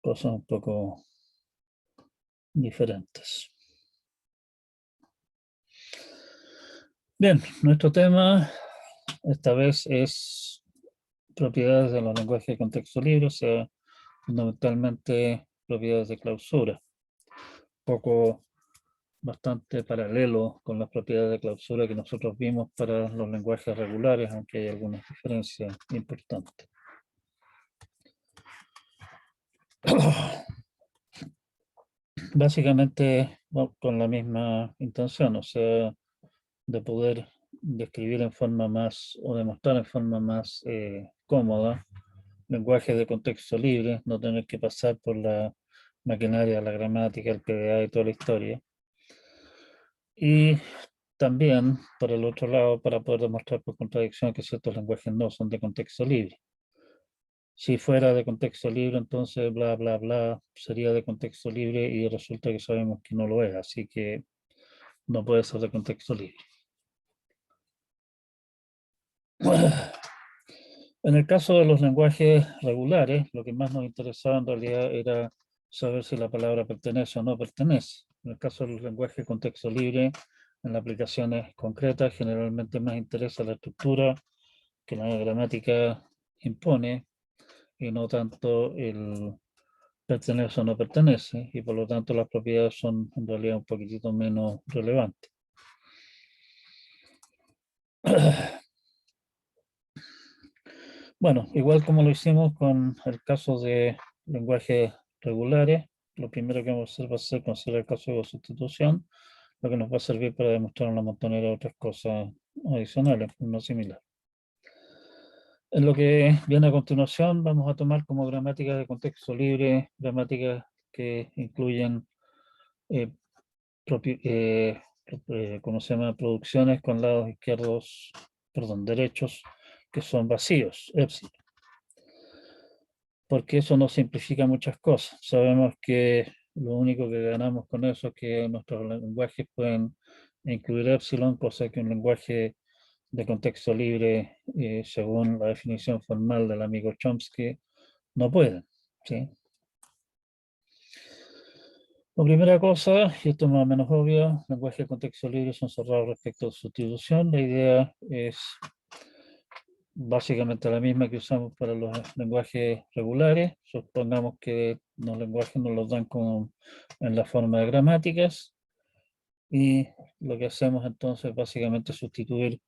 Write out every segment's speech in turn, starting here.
cosas un poco diferentes. Bien, nuestro tema esta vez es propiedades de los lenguajes de contexto libre, o sea, fundamentalmente propiedades de clausura. Un poco bastante paralelo con las propiedades de clausura que nosotros vimos para los lenguajes regulares, aunque hay algunas diferencias importantes. Básicamente con la misma intención, o sea, de poder describir en forma más o demostrar en forma más cómoda lenguajes de contexto libre, no tener que pasar por la maquinaria, la gramática, el PDA y toda la historia. Y también, por el otro lado, para poder demostrar por contradicción que ciertos lenguajes no son de contexto libre. Si fuera de contexto libre, entonces bla, bla, bla, sería de contexto libre y resulta que sabemos que no lo es, así que no puede ser de contexto libre. En el caso de los lenguajes regulares, lo que más nos interesaba en realidad era saber si la palabra pertenece o no pertenece. En el caso de los lenguajes de contexto libre, en las aplicaciones concretas, generalmente más interesa la estructura que la gramática impone y no tanto el pertenece o no pertenece, y por lo tanto las propiedades son en realidad un poquitito menos relevantes. Bueno, igual como lo hicimos con el caso de lenguajes regulares, lo primero que vamos a hacer va a ser considerar el caso de sustitución, lo que nos va a servir para demostrar una montonera de otras cosas adicionales, no similar. En lo que viene a continuación, vamos a tomar como gramáticas de contexto libre, gramáticas que incluyen, ¿cómo se llama? Producciones con lados izquierdos, perdón, derechos, que son vacíos, epsilon. Porque eso nos simplifica muchas cosas. Sabemos que lo único que ganamos con eso es que nuestros lenguajes pueden incluir epsilon, cosa que un lenguaje de contexto libre, según la definición formal del amigo Chomsky, no pueden, ¿sí? La primera cosa, y esto es más o menos obvio, lenguajes de contexto libre son cerrados respecto a sustitución. La idea es básicamente la misma que usamos para los lenguajes regulares. Supongamos que los lenguajes nos los dan en la forma de gramáticas, y lo que hacemos entonces básicamente es sustituir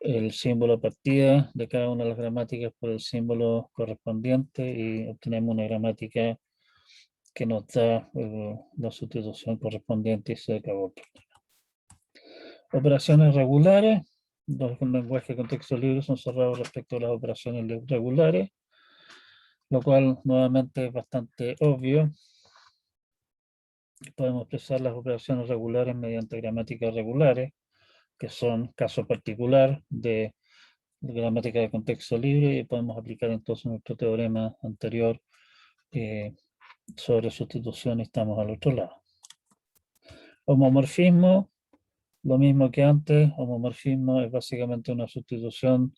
el símbolo partida de cada una de las gramáticas por el símbolo correspondiente y obtenemos una gramática que nos da la sustitución correspondiente y se acabó. Operaciones regulares. Los lenguajes de contexto libre son cerrados respecto a las operaciones regulares, lo cual nuevamente es bastante obvio. Podemos expresar las operaciones regulares mediante gramáticas regulares, que son caso particular de gramática de contexto libre, y podemos aplicar entonces nuestro teorema anterior sobre sustitución y estamos al otro lado. Homomorfismo, lo mismo que antes. Homomorfismo es básicamente una sustitución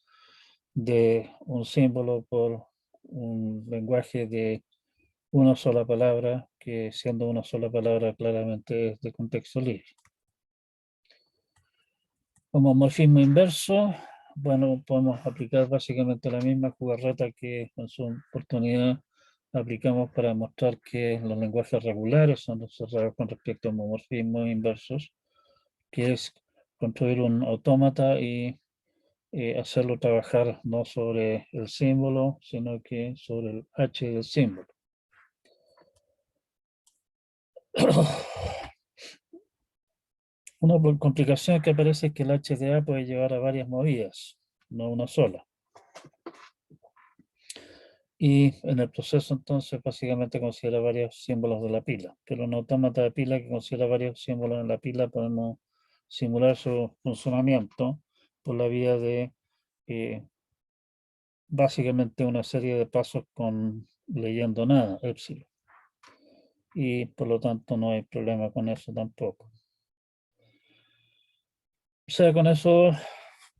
de un símbolo por un lenguaje de una sola palabra, que siendo una sola palabra claramente es de contexto libre. Homomorfismo inverso, bueno, podemos aplicar básicamente la misma jugarreta que en su oportunidad aplicamos para mostrar que los lenguajes regulares son cerrados con respecto a homomorfismos inversos, que es construir un autómata y hacerlo trabajar no sobre el símbolo, sino que sobre el H del símbolo. Una complicación que aparece es que el HDA puede llevar a varias movidas, no una sola. Y en el proceso entonces básicamente considera varios símbolos de la pila, pero un autómata de pila que considera varios símbolos en la pila podemos simular su funcionamiento por la vía de básicamente una serie de pasos con leyendo nada, epsilon. Y por lo tanto no hay problema con eso tampoco. O sea, con eso,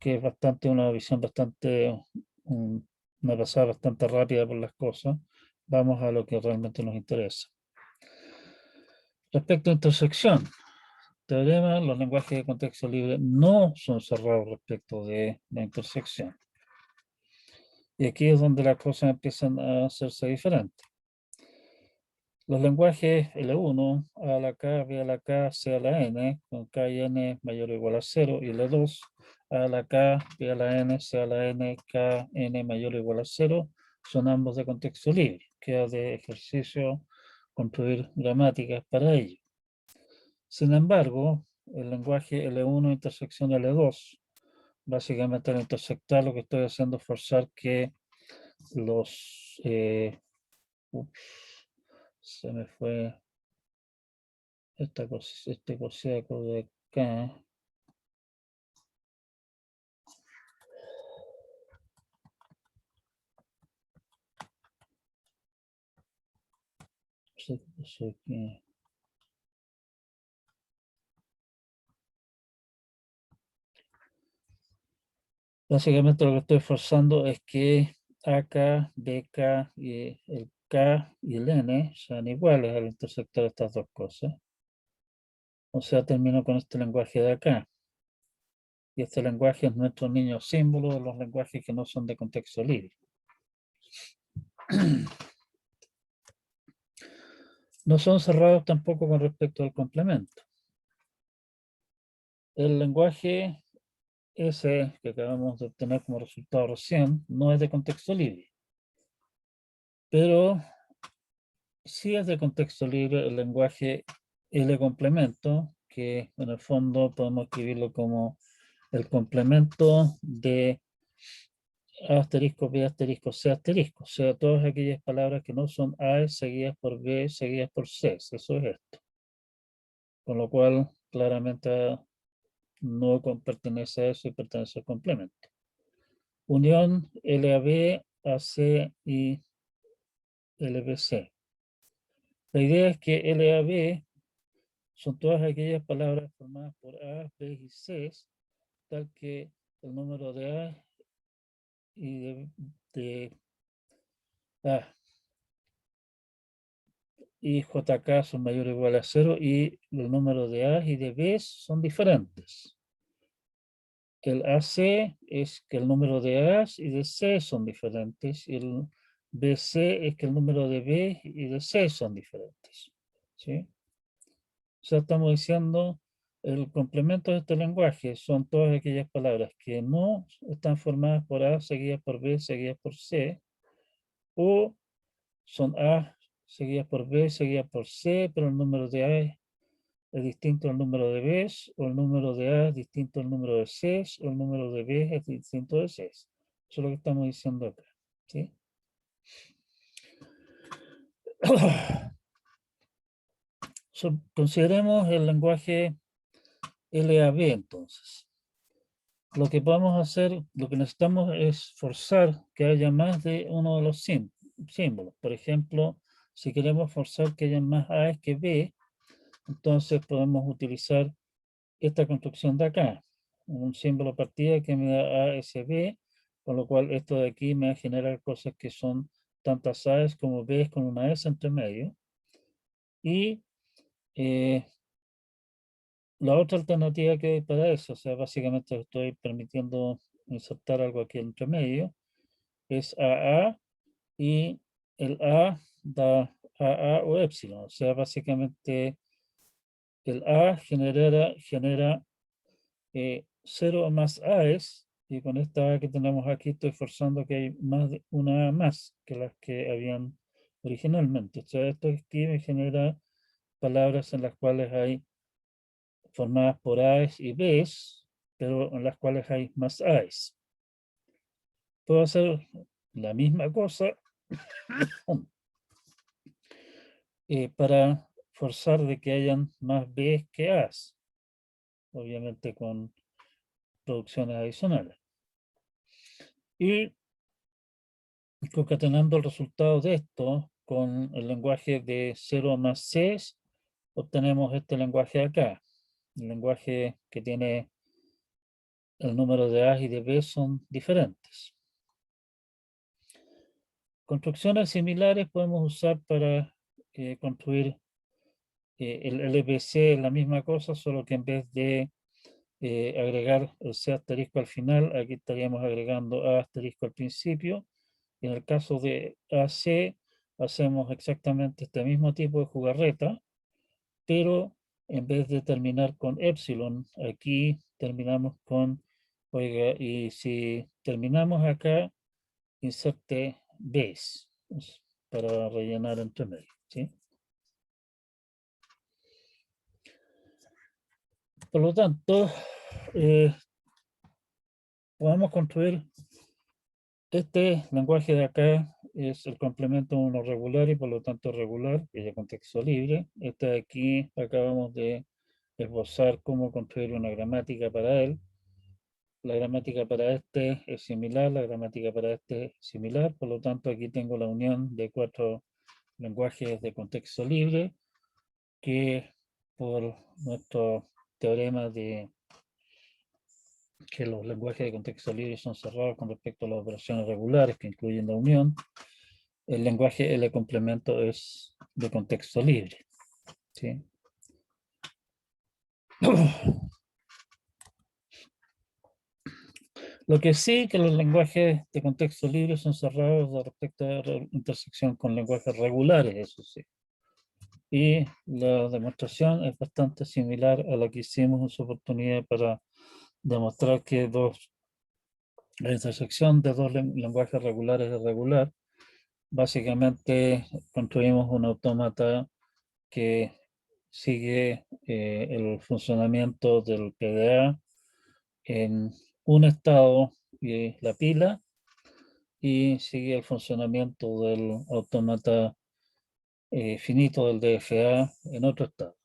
que es bastante una visión bastante, una pasada bastante rápida por las cosas, vamos a lo que realmente nos interesa. Respecto a intersección, teorema, los lenguajes de contexto libre no son cerrados respecto de la intersección. Y aquí es donde las cosas empiezan a hacerse diferentes. Los lenguajes L1, A a la K, B a la K, C a la N, con K y N mayor o igual a 0, y L2, A a la K, B a la N, C a la N, K, N mayor o igual a 0, son ambos de contexto libre. Queda de ejercicio construir gramáticas para ello. Sin embargo, el lenguaje L1 intersección L2, básicamente al intersectar lo que estoy haciendo es forzar que los... se me fue este cosíaco de acá. No sé qué pasó aquí. Básicamente lo que estoy forzando es que AK, BK y el K y el N sean iguales al intersectar estas dos cosas. O sea, termino con este lenguaje de acá. Y este lenguaje es nuestro niño símbolo de los lenguajes que no son de contexto libre. No son cerrados tampoco con respecto al complemento. El lenguaje ese que acabamos de obtener como resultado recién no es de contexto libre. Pero sí es de contexto libre el lenguaje L complemento, que en el fondo podemos escribirlo como el complemento de A asterisco, B asterisco, C asterisco. O sea, todas aquellas palabras que no son A seguidas por B seguidas por C. Eso es esto. Con lo cual, claramente no pertenece a eso y pertenece al complemento. Unión LAB, AC y LBC. La idea es que LAB son todas aquellas palabras formadas por A, B y C, tal que el número de A y de A y JK son mayor o igual a 0 y el número de A y de B son diferentes. El AC es que el número de A y de C son diferentes y el BC es que el número de B y de C son diferentes. ¿Sí? O sea, estamos diciendo el complemento de este lenguaje son todas aquellas palabras que no están formadas por A seguidas por B seguidas por C, o son A seguidas por B seguidas por C, pero el número de A es distinto al número de B, o el número de A es distinto al número de C, o el número de B es distinto de C. Eso es lo que estamos diciendo acá. ¿Sí? Consideremos el lenguaje LAB entonces. Lo que podemos hacer, lo que necesitamos es forzar que haya más de uno de los símbolos. Por ejemplo, si queremos forzar que haya más A que B, entonces podemos utilizar esta construcción de acá. Un símbolo partida que me da ASB, con lo cual esto de aquí me va a generar cosas que son tantas A's como B's con una S entre medio. Y la otra alternativa que hay para eso, o sea, básicamente estoy permitiendo insertar algo aquí entre medio, es AA y el A da AA o epsilon. O sea, básicamente el A genera 0 o más A's y con esta A que tenemos aquí estoy forzando que hay más de una A más que las que habían originalmente. O sea, esto aquí me genera palabras en las cuales hay formadas por A's y B's, pero en las cuales hay más A's. Puedo hacer la misma cosa para forzar de que hayan más B's que A's, obviamente con producciones adicionales. Y concatenando el resultado de esto con el lenguaje de 0 más C, obtenemos este lenguaje de acá. El lenguaje que tiene el número de A y de B son diferentes. Construcciones similares podemos usar para construir el LPC, es la misma cosa, solo que en vez de agregar el C asterisco al final, aquí estaríamos agregando A asterisco al principio. Y en el caso de AC, hacemos exactamente este mismo tipo de jugarreta, pero en vez de terminar con epsilon, aquí terminamos con, oiga, y si terminamos acá, inserte base, para rellenar entre medio, ¿sí? Por lo tanto, podemos construir este lenguaje de acá, es el complemento uno regular y por lo tanto regular, y de contexto libre. Este de aquí acabamos de esbozar cómo construir una gramática para él. La gramática para este es similar, la gramática para este es similar, por lo tanto aquí tengo la unión de 4 lenguajes de contexto libre que por nuestro teorema de que los lenguajes de contexto libre son cerrados con respecto a las operaciones regulares que incluyen la unión, el lenguaje L complemento es de contexto libre, ¿sí? Lo que sí que los lenguajes de contexto libre son cerrados de respecto a la intersección con lenguajes regulares, eso sí. Y la demostración es bastante similar a la que hicimos en su oportunidad para demostrar que la intersección de dos lenguajes regulares es regular. Básicamente construimos un autómata que sigue el funcionamiento del PDA en un estado y la pila, y sigue el funcionamiento del autómata finito del DFA en otro estado.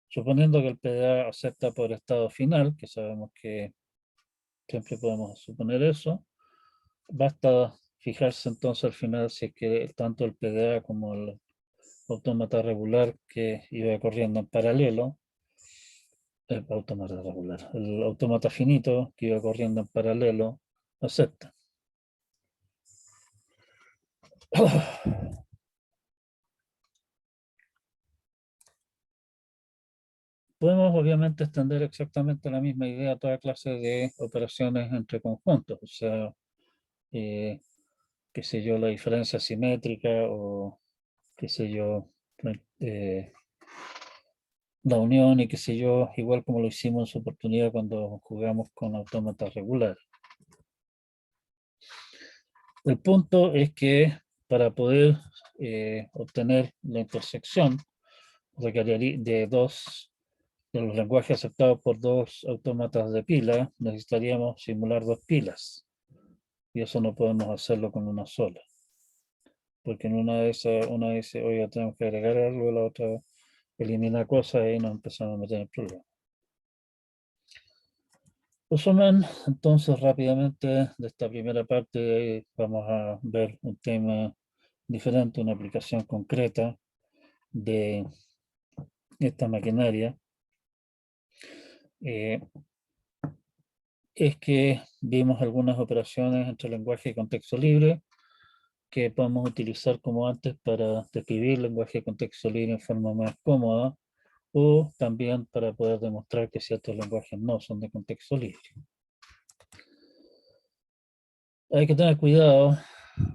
Suponiendo que el PDA acepta por estado final, que sabemos que siempre podemos suponer eso, basta fijarse entonces al final si es que tanto el PDA como el autómata regular que iba corriendo en paralelo, el autómata regular, el autómata finito que iba corriendo en paralelo, acepta. Podemos obviamente extender exactamente la misma idea a toda clase de operaciones entre conjuntos, o sea, qué sé yo, la diferencia simétrica o qué sé yo, eh, la unión y qué sé yo, igual como lo hicimos en su oportunidad cuando jugamos con autómatas regulares. El punto es que para poder obtener la intersección de de los lenguajes aceptados por dos autómatas de pila, necesitaríamos simular dos pilas. Y eso no podemos hacerlo con una sola. Porque en una dice, oiga, tenemos que agregar algo, y la otra elimina cosas y nos empezamos a meter en problemas. Resumen, entonces rápidamente de esta primera parte vamos a ver un tema diferente, una aplicación concreta de esta maquinaria. Es que vimos algunas operaciones entre lenguaje y contexto libre que podemos utilizar como antes para describir lenguaje de contexto libre en forma más cómoda o también para poder demostrar que ciertos lenguajes no son de contexto libre. Hay que tener cuidado,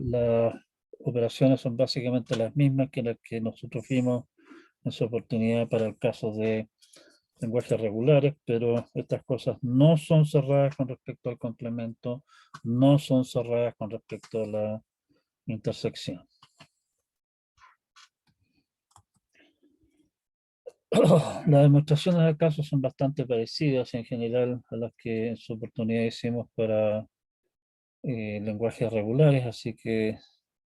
las operaciones son básicamente las mismas que las que nosotros vimos en su oportunidad para el caso de lenguajes regulares, pero estas cosas no son cerradas con respecto al complemento, no son cerradas con respecto a la intersección. Las demostraciones de caso son bastante parecidas en general a las que en su oportunidad hicimos para lenguajes regulares, así que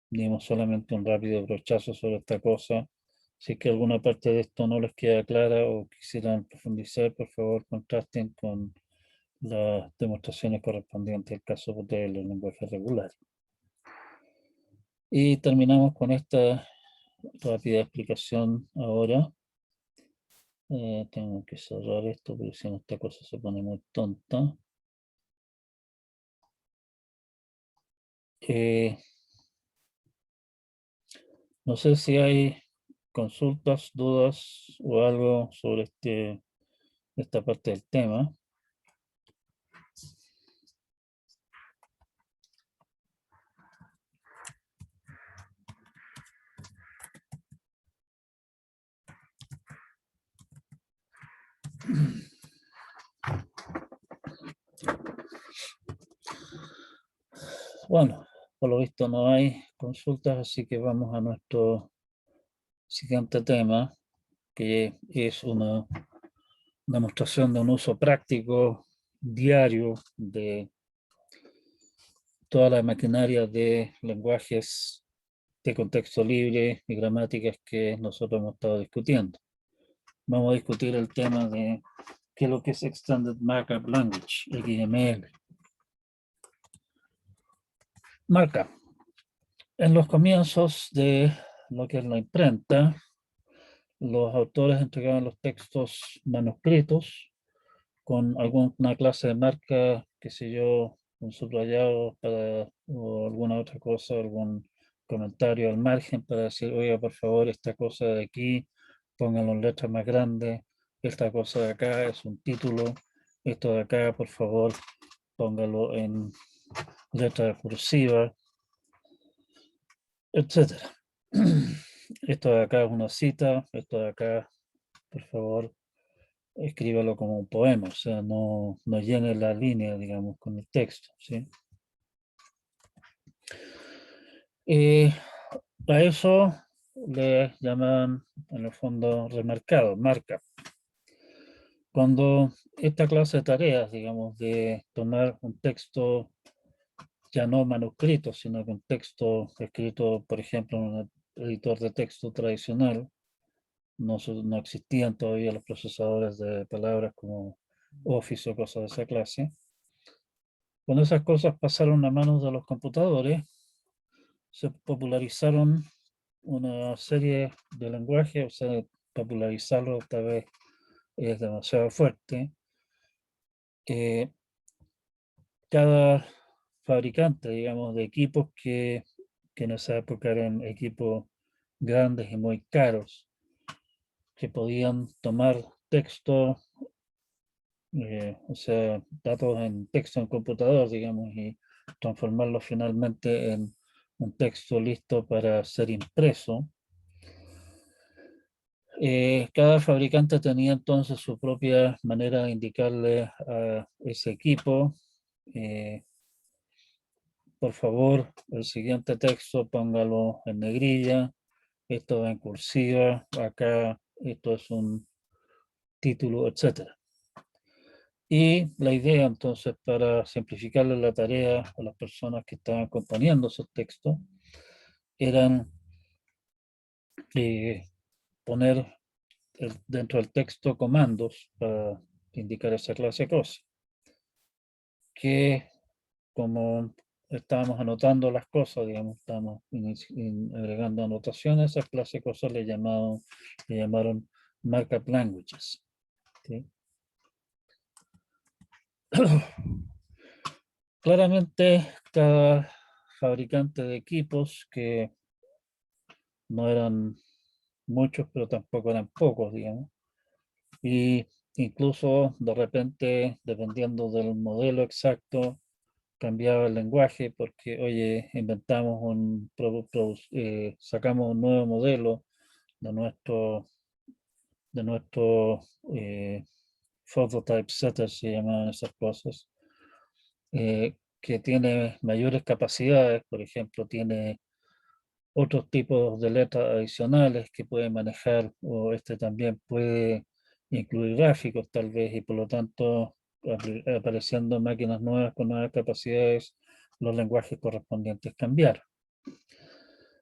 dimos solamente un rápido brochazo sobre esta cosa. Si es que alguna parte de esto no les queda clara o quisieran profundizar, por favor contrasten con las demostraciones correspondientes al caso de los lenguajes regulares. Y terminamos con esta rápida explicación ahora. Tengo que cerrar esto porque si no esta cosa se pone muy tonta. No sé si hay consultas, dudas o algo sobre esta parte del tema. Bueno, por lo visto no hay consultas, así que vamos a nuestro siguiente tema, que es una demostración de un uso práctico diario de toda la maquinaria de lenguajes de contexto libre y gramáticas que nosotros hemos estado discutiendo. Vamos a discutir el tema de qué es lo que es Extended Markup Language, XML. Markup. En los comienzos de lo que es la imprenta, los autores entregaban los textos manuscritos con alguna clase de marca, qué sé yo, un subrayado para, o alguna otra cosa, algún comentario al margen para decir, oiga, por favor, esta cosa de aquí, pónganlo en letras más grandes, esta cosa de acá es un título, esto de acá, por favor, póngalo en letra cursiva, etcétera. Esto de acá es una cita, esto de acá, por favor, escríbalo como un poema, o sea, no llene la línea, digamos, con el texto, ¿sí? A eso le llaman, en el fondo, remarcado, marca. Cuando esta clase de tareas, digamos, de tomar un texto ya no manuscrito, sino que un texto escrito, por ejemplo, en un editor de texto tradicional, no existían todavía los procesadores de palabras como Office o cosas de esa clase. Cuando esas cosas pasaron a manos de los computadores, se popularizaron una serie de lenguajes, o sea, popularizarlo esta vez es demasiado fuerte. Cada fabricante, digamos, de equipos que en esa época eran equipos grandes y muy caros, que podían tomar texto, o sea, datos en texto en computador, digamos, y transformarlo finalmente en un texto listo para ser impreso. Cada fabricante tenía entonces su propia manera de indicarle a ese equipo, por favor, el siguiente texto póngalo en negrilla, esto va en cursiva, acá esto es un título, etcétera. Y la idea entonces para simplificarle la tarea a las personas que estaban componiendo esos textos eran poner dentro del texto comandos para indicar esa clase de cosas, que como estábamos anotando las cosas, digamos, estábamos agregando anotaciones, esas clases de cosas le llamaron markup languages. ¿Sí? Claramente, cada fabricante de equipos, que no eran muchos, pero tampoco eran pocos, digamos, y incluso de repente, dependiendo del modelo exacto, cambiaba el lenguaje porque, oye, sacamos un nuevo modelo de nuestro phototype setter, se llamaban esas cosas, que tiene mayores capacidades, por ejemplo, tiene otros tipos de letras adicionales que puede manejar, o este también puede incluir gráficos tal vez, y por lo tanto, apareciendo máquinas nuevas con nuevas capacidades, los lenguajes correspondientes cambiaron.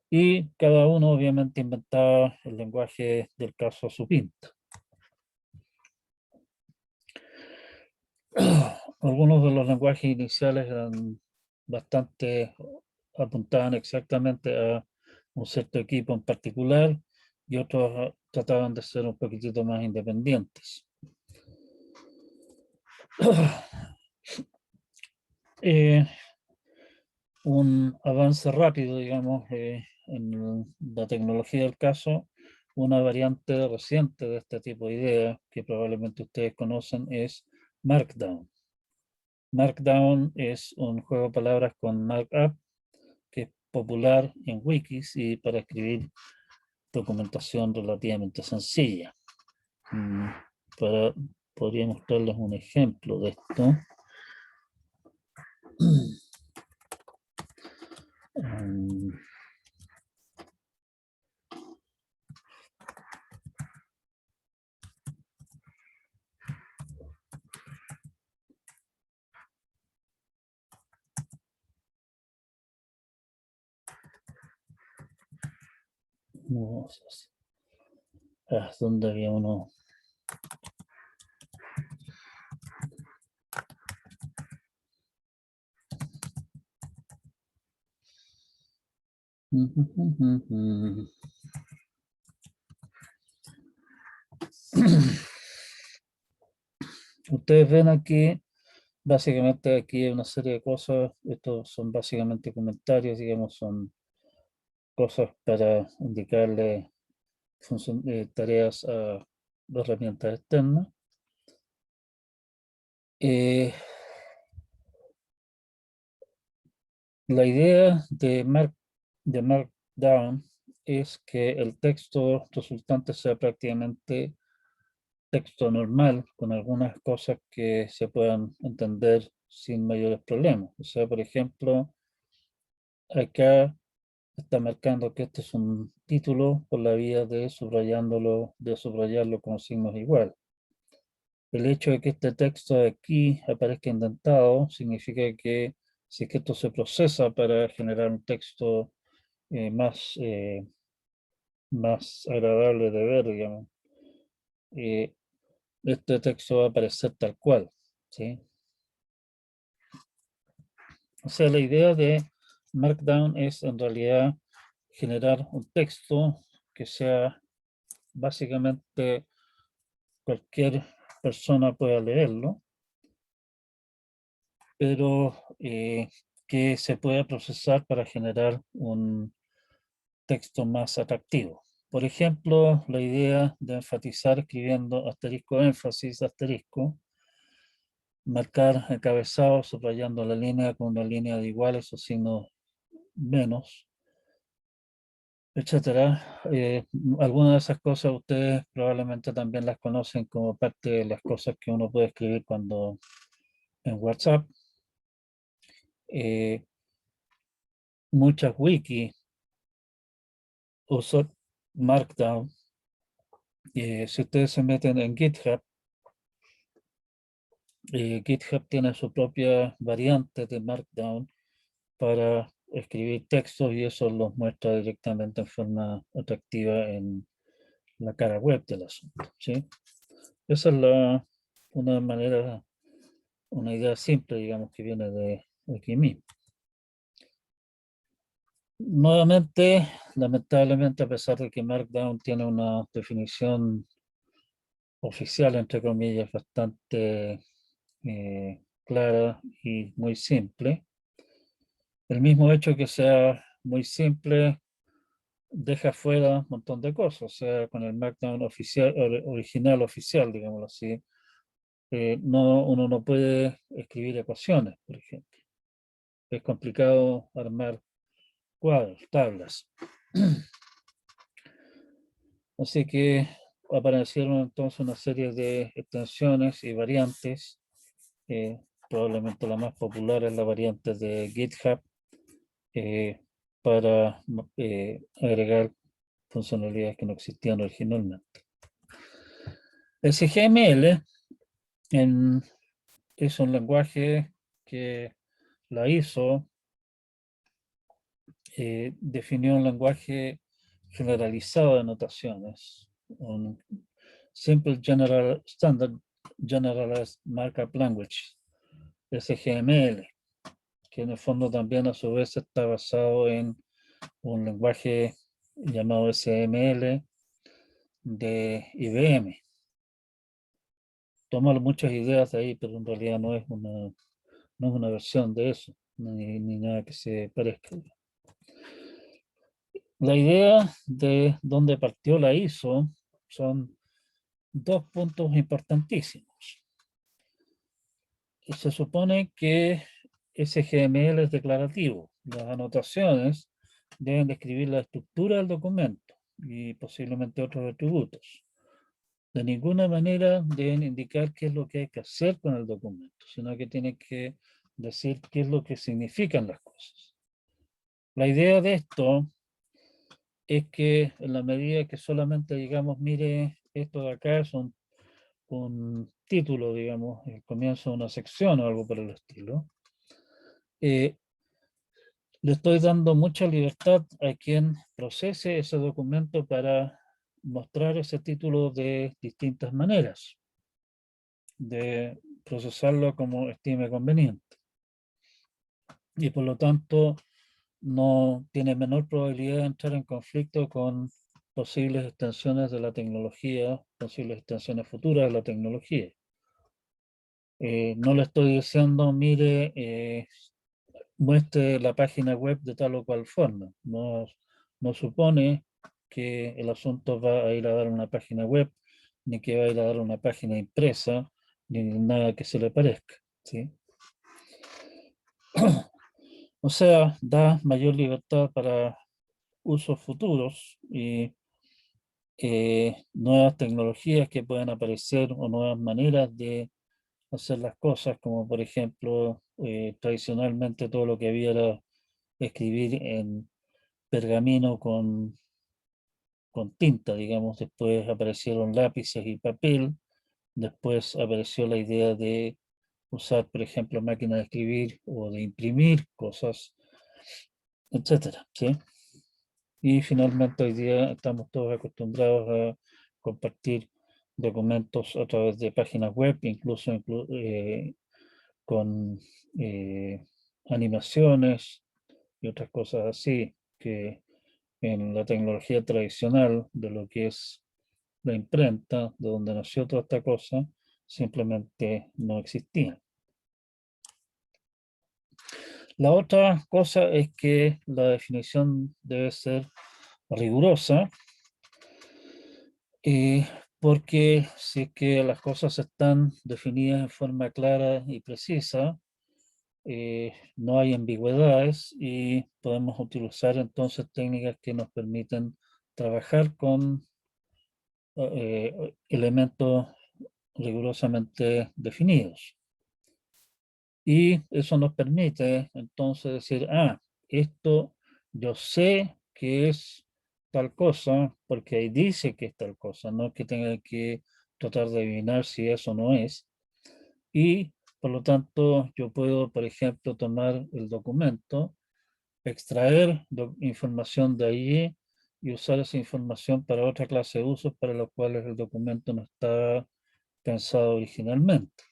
Y cada uno obviamente inventaba el lenguaje del caso a su pinta. Algunos de los lenguajes iniciales eran bastante, apuntaban exactamente a un cierto equipo en particular, y otros trataban de ser un poquitito más independientes. Un avance rápido, digamos, en la tecnología del caso, una variante reciente de este tipo de idea que probablemente ustedes conocen es Markdown. Markdown es un juego de palabras con markup que es popular en wikis y para escribir documentación relativamente sencilla. Podría mostrarles un ejemplo de esto. ¿Dónde había uno? Ustedes ven aquí, básicamente aquí hay una serie de cosas, estos son básicamente comentarios, digamos, son cosas para indicarle tareas a herramientas externas. La idea de Markdown es que el texto resultante sea prácticamente texto normal, con algunas cosas que se puedan entender sin mayores problemas. O sea, por ejemplo, acá está marcando que este es un título por la vía de subrayarlo con signos igual. El hecho de que este texto de aquí aparezca indentado significa que si es que esto se procesa para generar un texto más agradable de ver, digamos, este texto va a aparecer tal cual, ¿sí? O sea, la idea de Markdown es en realidad generar un texto que sea básicamente cualquier persona pueda leerlo, pero que se pueda procesar para generar un texto más atractivo. Por ejemplo, la idea de enfatizar escribiendo asterisco énfasis asterisco, marcar encabezado subrayando la línea con una línea de iguales o signos menos, etcétera. Algunas de esas cosas ustedes probablemente también las conocen como parte de las cosas que uno puede escribir cuando en WhatsApp. Muchas wikis usan Markdown. Si ustedes se meten en GitHub, GitHub tiene su propia variante de Markdown para escribir textos y eso los muestra directamente en forma atractiva en la cara web del asunto, ¿sí? Esa es una manera, una idea simple, digamos, que viene de aquí mismo. Nuevamente, lamentablemente, a pesar de que Markdown tiene una definición oficial, entre comillas, bastante clara y muy simple, el mismo hecho que sea muy simple deja fuera un montón de cosas, o sea, con el Markdown oficial, original oficial, digámoslo así, uno no puede escribir ecuaciones, por ejemplo. Es complicado armar cuadros, tablas. Así que aparecieron entonces una serie de extensiones y variantes. Probablemente la más popular es la variante de GitHub para agregar funcionalidades que no existían originalmente. El CGML es un lenguaje que la ISO definió un lenguaje generalizado de notaciones, un Simple General Standard Generalized Markup Language, SGML, que en el fondo también a su vez está basado en un lenguaje llamado SML de IBM. Toma muchas ideas de ahí, pero en realidad no es una versión de eso, ni nada que se parezca. La idea de donde partió la ISO son dos puntos importantísimos. Y se supone que ese GML es declarativo. Las anotaciones deben describir la estructura del documento y posiblemente otros atributos. De ninguna manera deben indicar qué es lo que hay que hacer con el documento, sino que tienen que decir qué es lo que significan las cosas. La idea de esto es que en la medida que solamente digamos, mire, esto de acá es un título, digamos, el comienzo de una sección o algo por el estilo, le estoy dando mucha libertad a quien procese ese documento para mostrar ese título de distintas maneras, de procesarlo como estime conveniente. Y por lo tanto, no tiene menor probabilidad de entrar en conflicto con posibles extensiones de la tecnología, posibles extensiones futuras de la tecnología. No le estoy diciendo, mire, muestre la página web de tal o cual forma. No, no supone que el asunto va a ir a dar una página web, ni que va a ir a dar una página impresa, ni nada que se le parezca, ¿sí? O sea, da mayor libertad para usos futuros y nuevas tecnologías que puedan aparecer o nuevas maneras de hacer las cosas, como por ejemplo, tradicionalmente todo lo que había era escribir en pergamino con tinta, digamos, después aparecieron lápices y papel, después apareció la idea de usar, por ejemplo, máquinas de escribir o de imprimir cosas, etcétera, ¿sí? Y finalmente hoy día estamos todos acostumbrados a compartir documentos a través de páginas web, incluso con eh, animaciones y otras cosas así, que en la tecnología tradicional de lo que es la imprenta, de donde nació toda esta cosa, simplemente no existía. La otra cosa es que la definición debe ser rigurosa, porque si es que las cosas están definidas en forma clara y precisa, no hay ambigüedades y podemos utilizar entonces técnicas que nos permiten trabajar con elementos rigurosamente definidos. Y eso nos permite entonces decir, esto yo sé que es tal cosa, porque ahí dice que es tal cosa, no que tenga que tratar de adivinar si eso no es. Y por lo tanto, yo puedo, por ejemplo, tomar el documento, extraer información de allí y usar esa información para otra clase de usos para los cuales el documento no está pensado originalmente.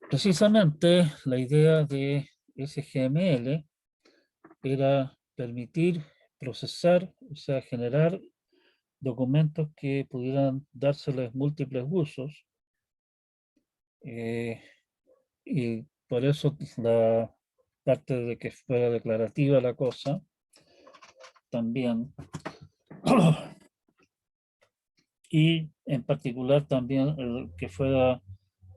Precisamente la idea de SGML era permitir procesar, o sea, generar documentos que pudieran dárseles múltiples usos, y por eso la parte de que fuera declarativa la cosa también, y en particular también el que fuera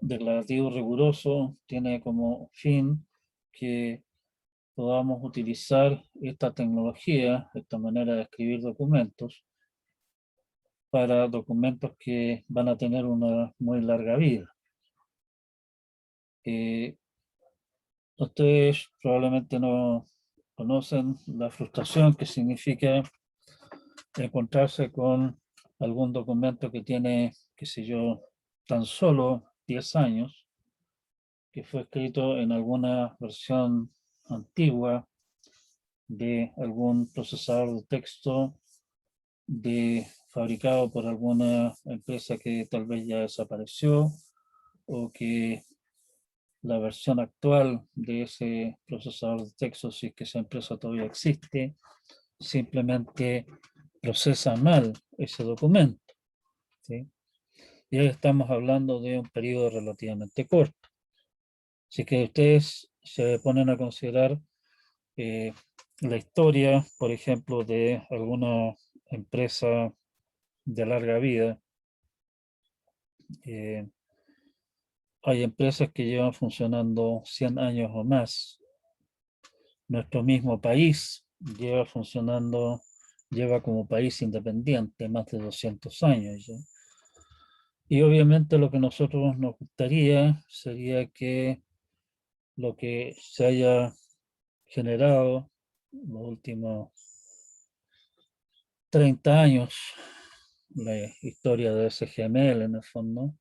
declarativo riguroso tiene como fin que podamos utilizar esta tecnología, esta manera de escribir documentos, para documentos que van a tener una muy larga vida. Ustedes probablemente no conocen la frustración que significa encontrarse con algún documento que tiene, qué sé yo, tan solo 10 años, que fue escrito en alguna versión antigua de algún procesador de texto fabricado por alguna empresa que tal vez ya desapareció, o que la versión actual de ese procesador de texto, si es que esa empresa todavía existe, simplemente procesa mal ese documento, ¿sí? Y ahí estamos hablando de un periodo relativamente corto. Así que ustedes se ponen a considerar la historia, por ejemplo, de alguna empresa de larga vida. Hay empresas que llevan funcionando 100 años o más. Nuestro mismo país lleva como país independiente más de 200 años ya. Y obviamente lo que nosotros nos gustaría sería que lo que se haya generado en los últimos 30 años, la historia de SGML en el fondo,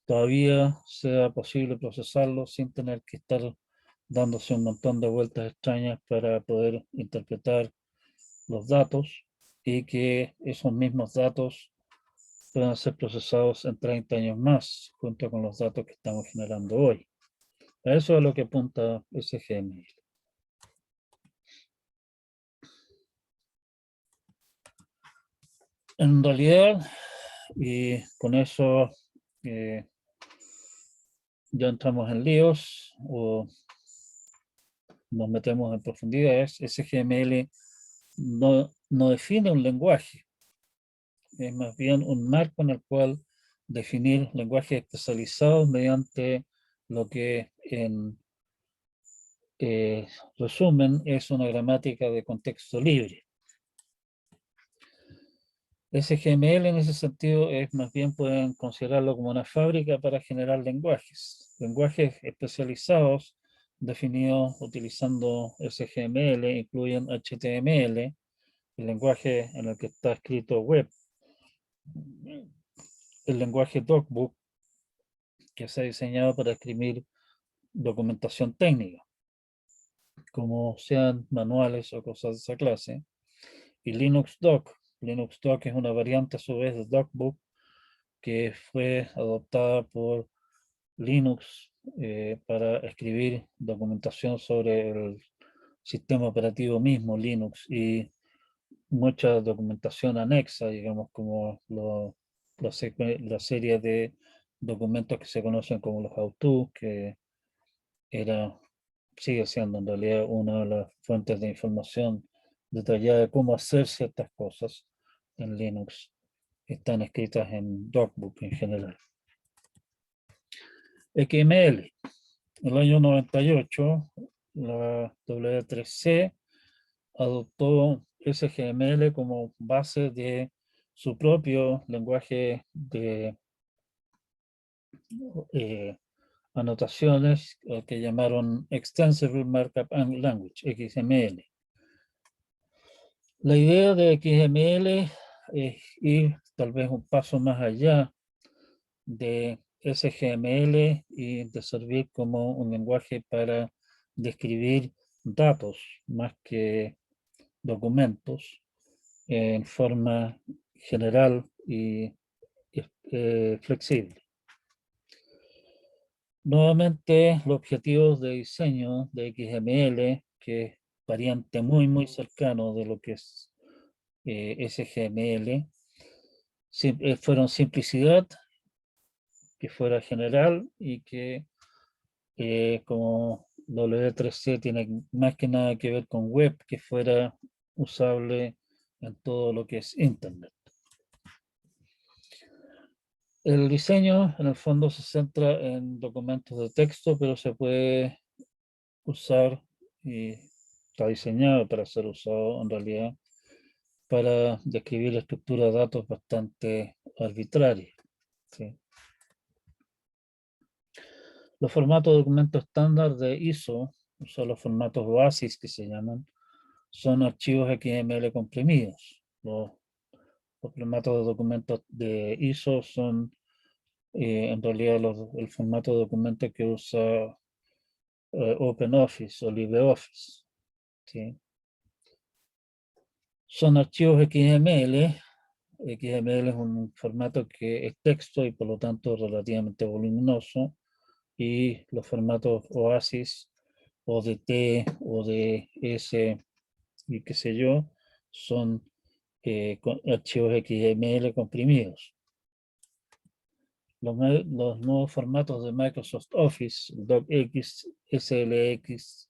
todavía sea posible procesarlo sin tener que estar dándose un montón de vueltas extrañas para poder interpretar los datos y que esos mismos datos puedan ser procesados en 30 años más, junto con los datos que estamos generando hoy. A eso es a lo que apunta SGML. En realidad, y con eso ya entramos en líos o nos metemos en profundidades. SGML no define un lenguaje, es más bien un marco en el cual definir lenguajes especializados mediante lo que en resumen es una gramática de contexto libre. SGML en ese sentido es más bien pueden considerarlo como una fábrica para generar lenguajes especializados definidos utilizando SGML, incluyen HTML, el lenguaje en el que está escrito web, el lenguaje DocBook, que se ha diseñado para escribir documentación técnica, como sean manuales o cosas de esa clase, y Linux Doc. Linux Doc es una variante a su vez de DocBook que fue adoptada por Linux para escribir documentación sobre el sistema operativo mismo, Linux, y mucha documentación anexa, digamos, como la serie de documentos que se conocen como los how-to, que era, sigue siendo en realidad una de las fuentes de información detallada de cómo hacer ciertas cosas en Linux. Están escritas en DocBook en general. XML. En el año 98, la W3C adoptó SGML como base de su propio lenguaje de anotaciones que llamaron Extensible Markup Language, XML. La idea de XML es ir tal vez un paso más allá de SGML y de servir como un lenguaje para describir datos más que documentos en forma general y flexible. Nuevamente, los objetivos de diseño de XML, que es variante muy cercano de lo que es SGML, fueron simplicidad, que fuera general y que como W3C tiene más que nada que ver con web, que fuera usable en todo lo que es Internet. El diseño en el fondo se centra en documentos de texto, pero se puede usar y está diseñado para ser usado en realidad para describir la estructura de datos bastante arbitraria. ¿Sí? Los formatos de documento estándar de ISO, o sea, los formatos OASIS que se llaman, son archivos XML comprimidos. Los formatos de documentos de ISO son en realidad el formato de documento que usa OpenOffice o LibreOffice. ¿Sí? Son archivos XML. XML es un formato que es texto y por lo tanto relativamente voluminoso. Y los formatos OASIS, ODT, ODS y qué sé yo, son archivos XML comprimidos. Los nuevos formatos de Microsoft Office, DocX, SLX,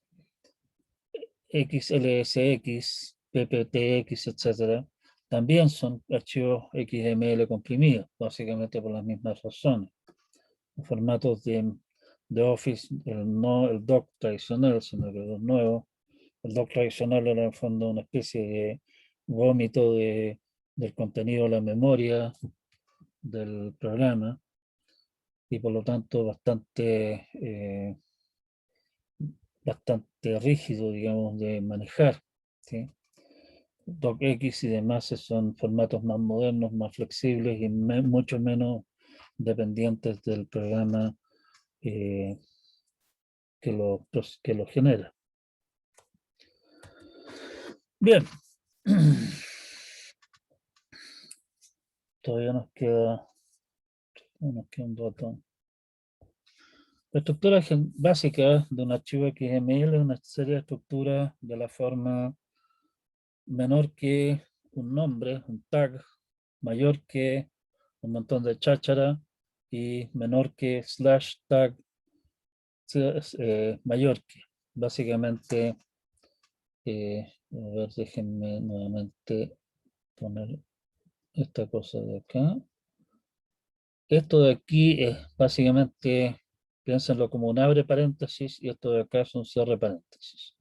XLSX, PPTX, etcétera, también son archivos XML comprimidos, básicamente por las mismas razones. Los formatos de Office, no el doc tradicional, sino que los nuevos. El doc tradicional era en el fondo una especie de vómito del contenido de la memoria del programa y por lo tanto bastante rígido, digamos, de manejar. ¿Sí? DocX y demás son formatos más modernos, más flexibles y mucho menos dependientes del programa eh, que lo genera. Bien, todavía nos queda un rato. La estructura básica de un archivo XML es una serie de estructuras de la forma menor que un nombre, un tag, mayor que un montón de cháchara y menor que slash tag mayor que. Básicamente, a ver, déjenme nuevamente poner esta cosa de acá. Esto de aquí es básicamente, piénsenlo como un abre paréntesis y esto de acá es un cierre paréntesis.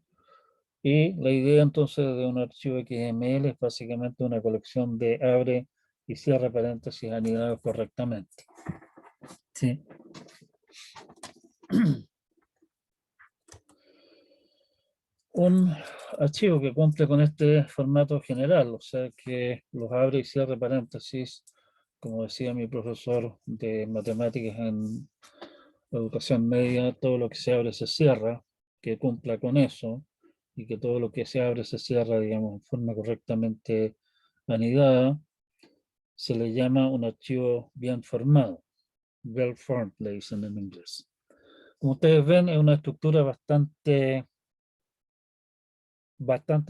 Y la idea entonces de un archivo XML es básicamente una colección de abre y cierre paréntesis anidados correctamente. Sí. Un archivo que cumple con este formato general, o sea que los abre y cierre paréntesis, como decía mi profesor de matemáticas en educación media, todo lo que se abre se cierra, que cumpla con eso, y que todo lo que se abre se cierra, digamos, en forma correctamente anidada, se le llama un archivo bien formado, well formed, le dicen en inglés. Como ustedes ven, es una estructura bastante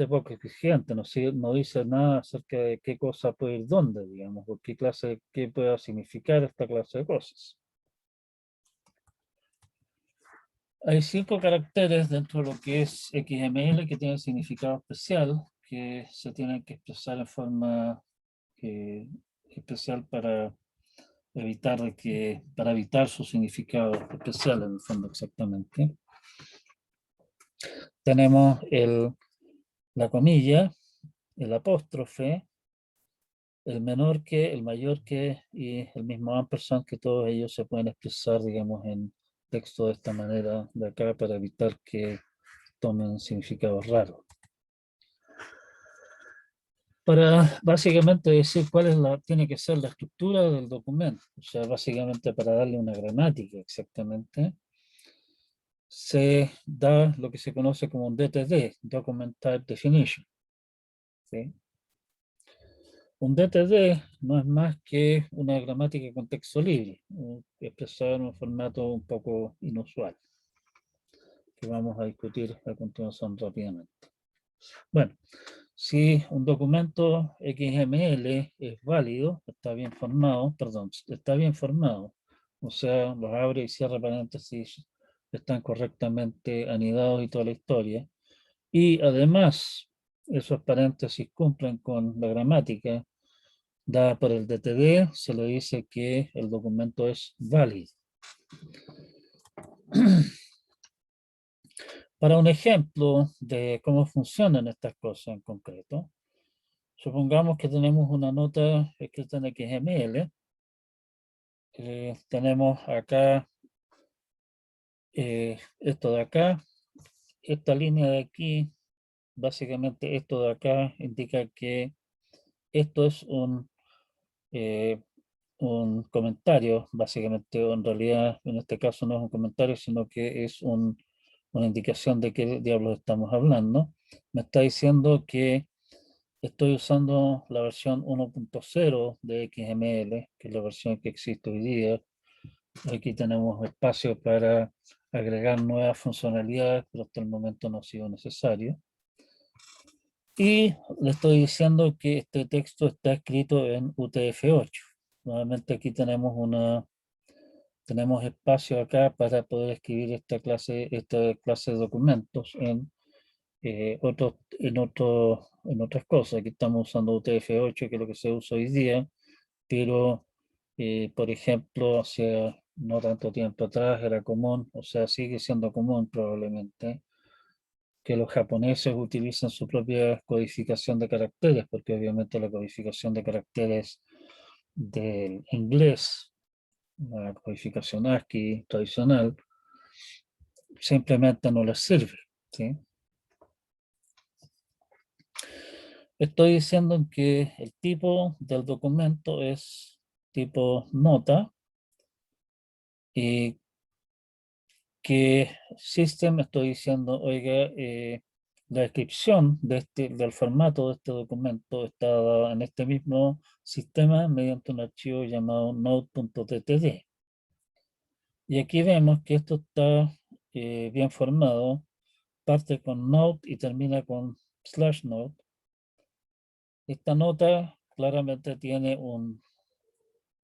poco exigente, no dice nada acerca de qué cosa puede ir dónde, digamos, o qué pueda significar esta clase de cosas. Hay 5 caracteres dentro de lo que es XML que tienen significado especial, que se tienen que expresar en forma especial para evitar su significado especial en el fondo exactamente. Tenemos la comilla, el apóstrofe, el menor que, el mayor que y el mismo ampersand, que todos ellos se pueden expresar, digamos, en texto de esta manera de acá para evitar que tomen significados raros. Para básicamente decir tiene que ser la estructura del documento, o sea, básicamente para darle una gramática exactamente, se da lo que se conoce como un DTD, Document Type Definition. ¿Sí? Un DTD no es más que una gramática con texto libre, expresada en un formato un poco inusual, que vamos a discutir a continuación rápidamente. Bueno, si un documento XML es válido, está bien formado, o sea, los abre y cierra paréntesis están correctamente anidados y toda la historia, y además esos paréntesis cumplen con la gramática dada por el DTD, se le dice que el documento es válido. Para un ejemplo de cómo funcionan estas cosas en concreto, supongamos que tenemos una nota escrita en XML. Tenemos acá esto de acá, esta línea de aquí, básicamente esto de acá indica que esto es un comentario, básicamente, o en realidad en este caso no es un comentario, sino que es una indicación de qué diablos estamos hablando. Me está diciendo que estoy usando la versión 1.0 de XML, que es la versión que existe hoy día. Aquí tenemos espacio para agregar nuevas funcionalidades, pero hasta el momento no ha sido necesario. Y le estoy diciendo que este texto está escrito en UTF-8. Nuevamente aquí tenemos espacio acá para poder escribir esta clase de documentos en en otras cosas. Aquí estamos usando UTF-8, que es lo que se usa hoy día, pero, por ejemplo, hace no tanto tiempo atrás era común, o sea, sigue siendo común probablemente, que los japoneses utilicen su propia codificación de caracteres, porque obviamente la codificación de caracteres del inglés, la codificación ASCII tradicional, simplemente no les sirve, ¿sí? Estoy diciendo que el tipo del documento es tipo nota y que System estoy diciendo, oiga, la descripción del formato de este documento está dada en este mismo sistema mediante un archivo llamado node.ttd. Y aquí vemos que esto está bien formado, parte con node y termina con /node. Esta nota claramente tiene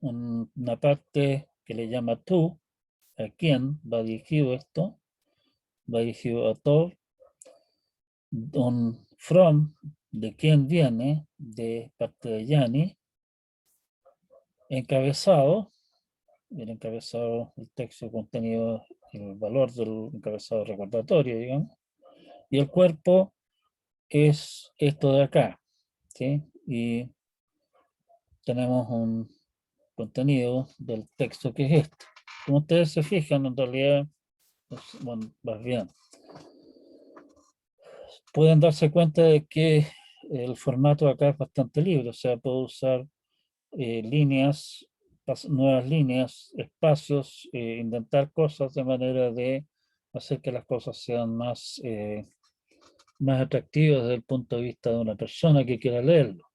una parte que le llama to, a quién va dirigido esto, va dirigido a todo, un from, de quién viene, de parte de Yani, encabezado, el encabezado, el texto contenido, el valor del encabezado recordatorio, digamos, y el cuerpo es esto de acá, ¿sí? Y tenemos un contenido del texto que es este. Como ustedes se fijan, en realidad, pues, bueno, más bien, pueden darse cuenta de que el formato acá es bastante libre, o sea, puedo usar líneas, nuevas líneas, espacios, inventar cosas de manera de hacer que las cosas sean más atractivas desde el punto de vista de una persona que quiera leerlo.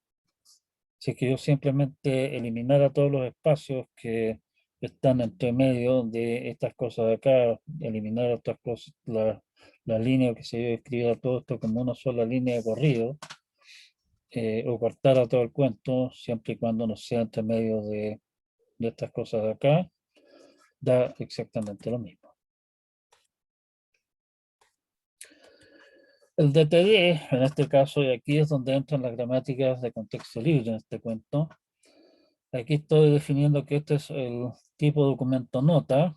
Si que yo simplemente eliminara todos los espacios que están entre medio de estas cosas de acá, eliminar otras cosas, la línea que se yo escribiera todo esto como una sola línea de corrido, o cortara todo el cuento, siempre y cuando no sea entre medio de estas cosas de acá, da exactamente lo mismo. El DTD, en este caso, y aquí es donde entran las gramáticas de contexto libre en este cuento. Aquí estoy definiendo que este es el tipo de documento nota,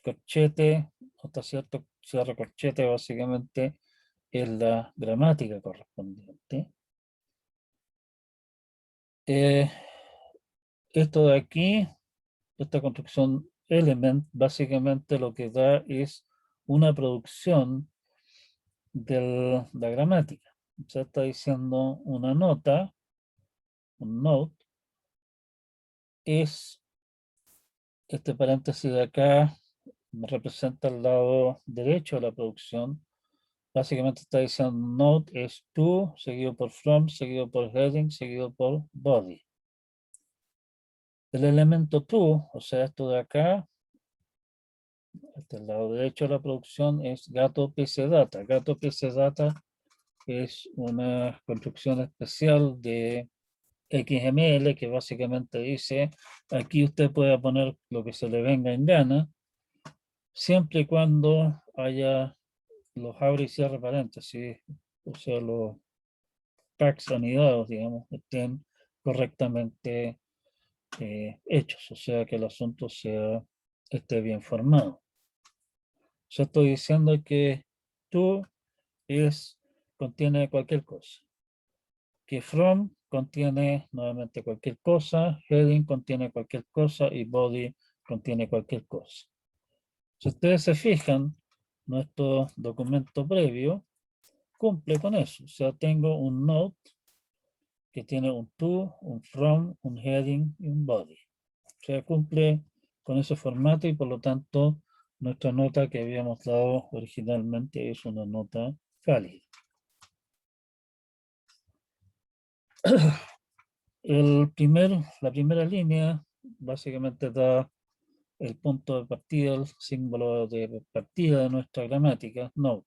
corchete, hasta cierto cierre corchete, básicamente es la gramática correspondiente. Esto de aquí, esta construcción element, básicamente lo que da es una producción de la gramática. Se está diciendo una nota, un note, es este paréntesis de acá, representa el lado derecho de la producción. Básicamente está diciendo note es to, seguido por from, seguido por heading, seguido por body. El elemento to, o sea, esto de acá, este lado derecho de la producción es gato PC data. Gato PC data es una construcción especial de XML que básicamente dice, aquí usted puede poner lo que se le venga en gana, siempre y cuando haya los abre y cierre paréntesis, o sea, los packs anidados, digamos, estén correctamente hechos, o sea, que el asunto esté bien formado. Yo estoy diciendo que tú contiene cualquier cosa, que from contiene nuevamente cualquier cosa, heading contiene cualquier cosa y body contiene cualquier cosa. Si ustedes se fijan, nuestro documento previo cumple con eso. O sea, tengo un note que tiene un to, un from, un heading y un body. O sea, cumple con ese formato y por lo tanto nuestra nota que habíamos dado originalmente es una nota válida. La primera línea básicamente da el punto de partida, el símbolo de partida de nuestra gramática, note.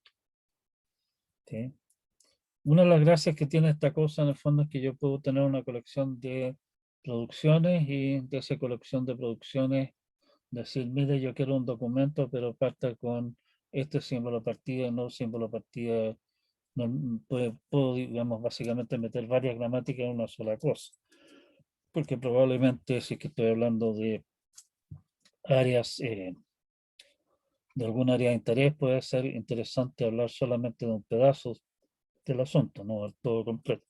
¿Sí? Una de las gracias que tiene esta cosa en el fondo es que yo puedo tener una colección de producciones y de esa colección de producciones decir, mire, yo quiero un documento, pero parta con este símbolo de partida, no símbolo de partida No, puedo, digamos, básicamente meter varias gramáticas en una sola cosa, porque probablemente si es que estoy hablando de áreas, de algún área de interés, puede ser interesante hablar solamente de un pedazo del asunto, no del todo completo.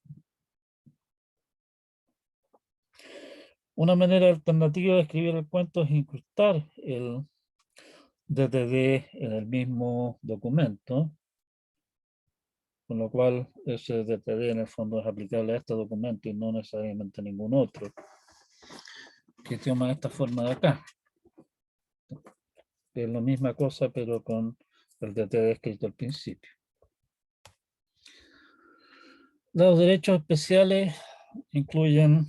Una manera alternativa de escribir el cuento es incrustar el DTD en el mismo documento, con lo cual ese DTD en el fondo es aplicable a este documento y no necesariamente a ningún otro, que toma esta forma de acá. Es la misma cosa, pero con el DTD escrito al principio. Los derechos especiales incluyen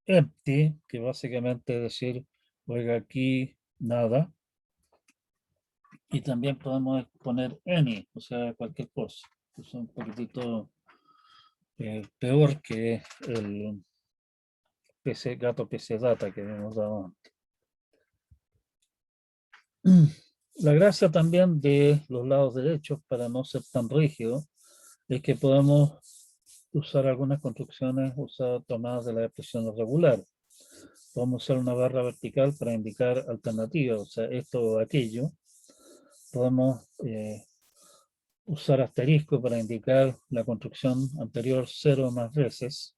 empty, que básicamente es decir, oiga, aquí nada. Y también podemos poner any, o sea, cualquier cosa. Es un poquitito peor que el PC, gato PC Data que hemos dado antes. La gracia también de los lados derechos, para no ser tan rígido, es que podemos usar algunas construcciones tomadas de las expresiones regulares. Podemos usar una barra vertical para indicar alternativas, o sea, esto o aquello. Podemos usar asterisco para indicar la construcción anterior 0 más veces,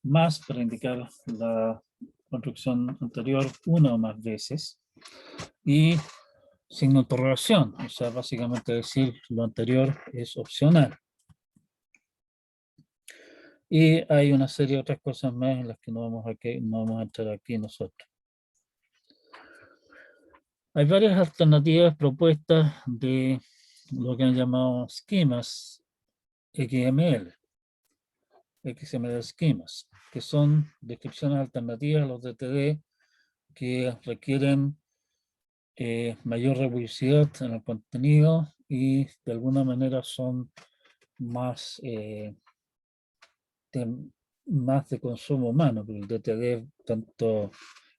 más para indicar la construcción anterior 1 más veces, y signo de interrogación, o sea, básicamente decir lo anterior es opcional. Y hay una serie de otras cosas más en las que no vamos a entrar aquí nosotros. Hay varias alternativas propuestas de lo que han llamado esquemas XML esquemas, que son descripciones alternativas a los DTD que requieren mayor rigurosidad en el contenido y de alguna manera son más, más de consumo humano, porque el DTD es tanto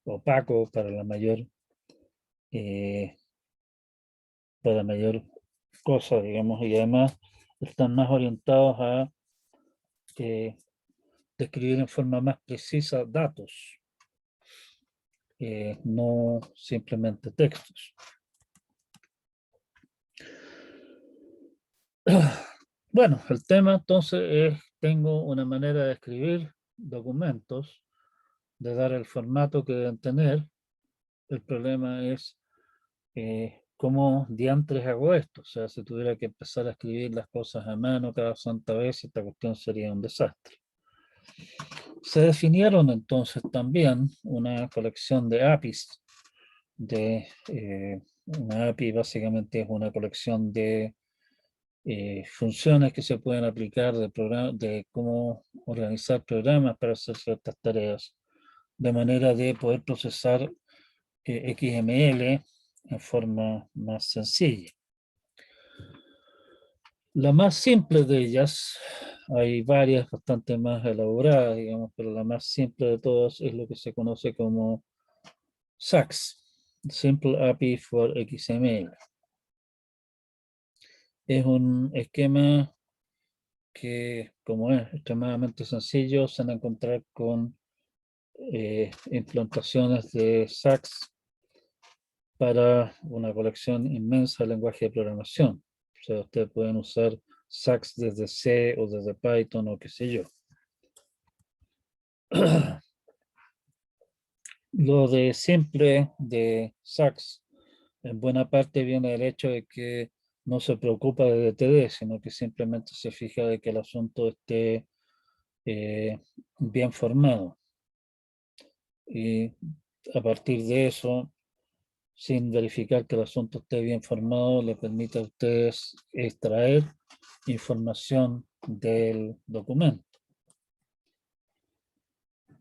opaco para mayor cosa, digamos, y además están más orientados a describir en forma más precisa datos, no simplemente textos. Bueno, el tema entonces es, tengo una manera de escribir documentos, de dar el formato que deben tener. El problema es cómo diantres hago esto. O sea, si tuviera que empezar a escribir las cosas a mano cada santa vez, esta cuestión sería un desastre. Se definieron entonces también una colección de APIs. Una API básicamente es una colección de funciones que se pueden aplicar de cómo organizar programas para hacer ciertas tareas, de manera de poder procesar XML en forma más sencilla. La más simple de ellas, hay varias bastante más elaboradas, digamos, pero la más simple de todas es lo que se conoce como SAX, Simple API for XML. Es un esquema que, como es extremadamente sencillo, se van a encontrar con implantaciones de SAX para una colección inmensa de lenguaje de programación. O sea, ustedes pueden usar SAX desde C o desde Python o qué sé yo. Lo de simple de SAX en buena parte viene del hecho de que no se preocupa de DTD, sino que simplemente se fija de que el asunto esté bien formado. Y a partir de eso, sin verificar que el asunto esté bien formado, le permite a ustedes extraer información del documento.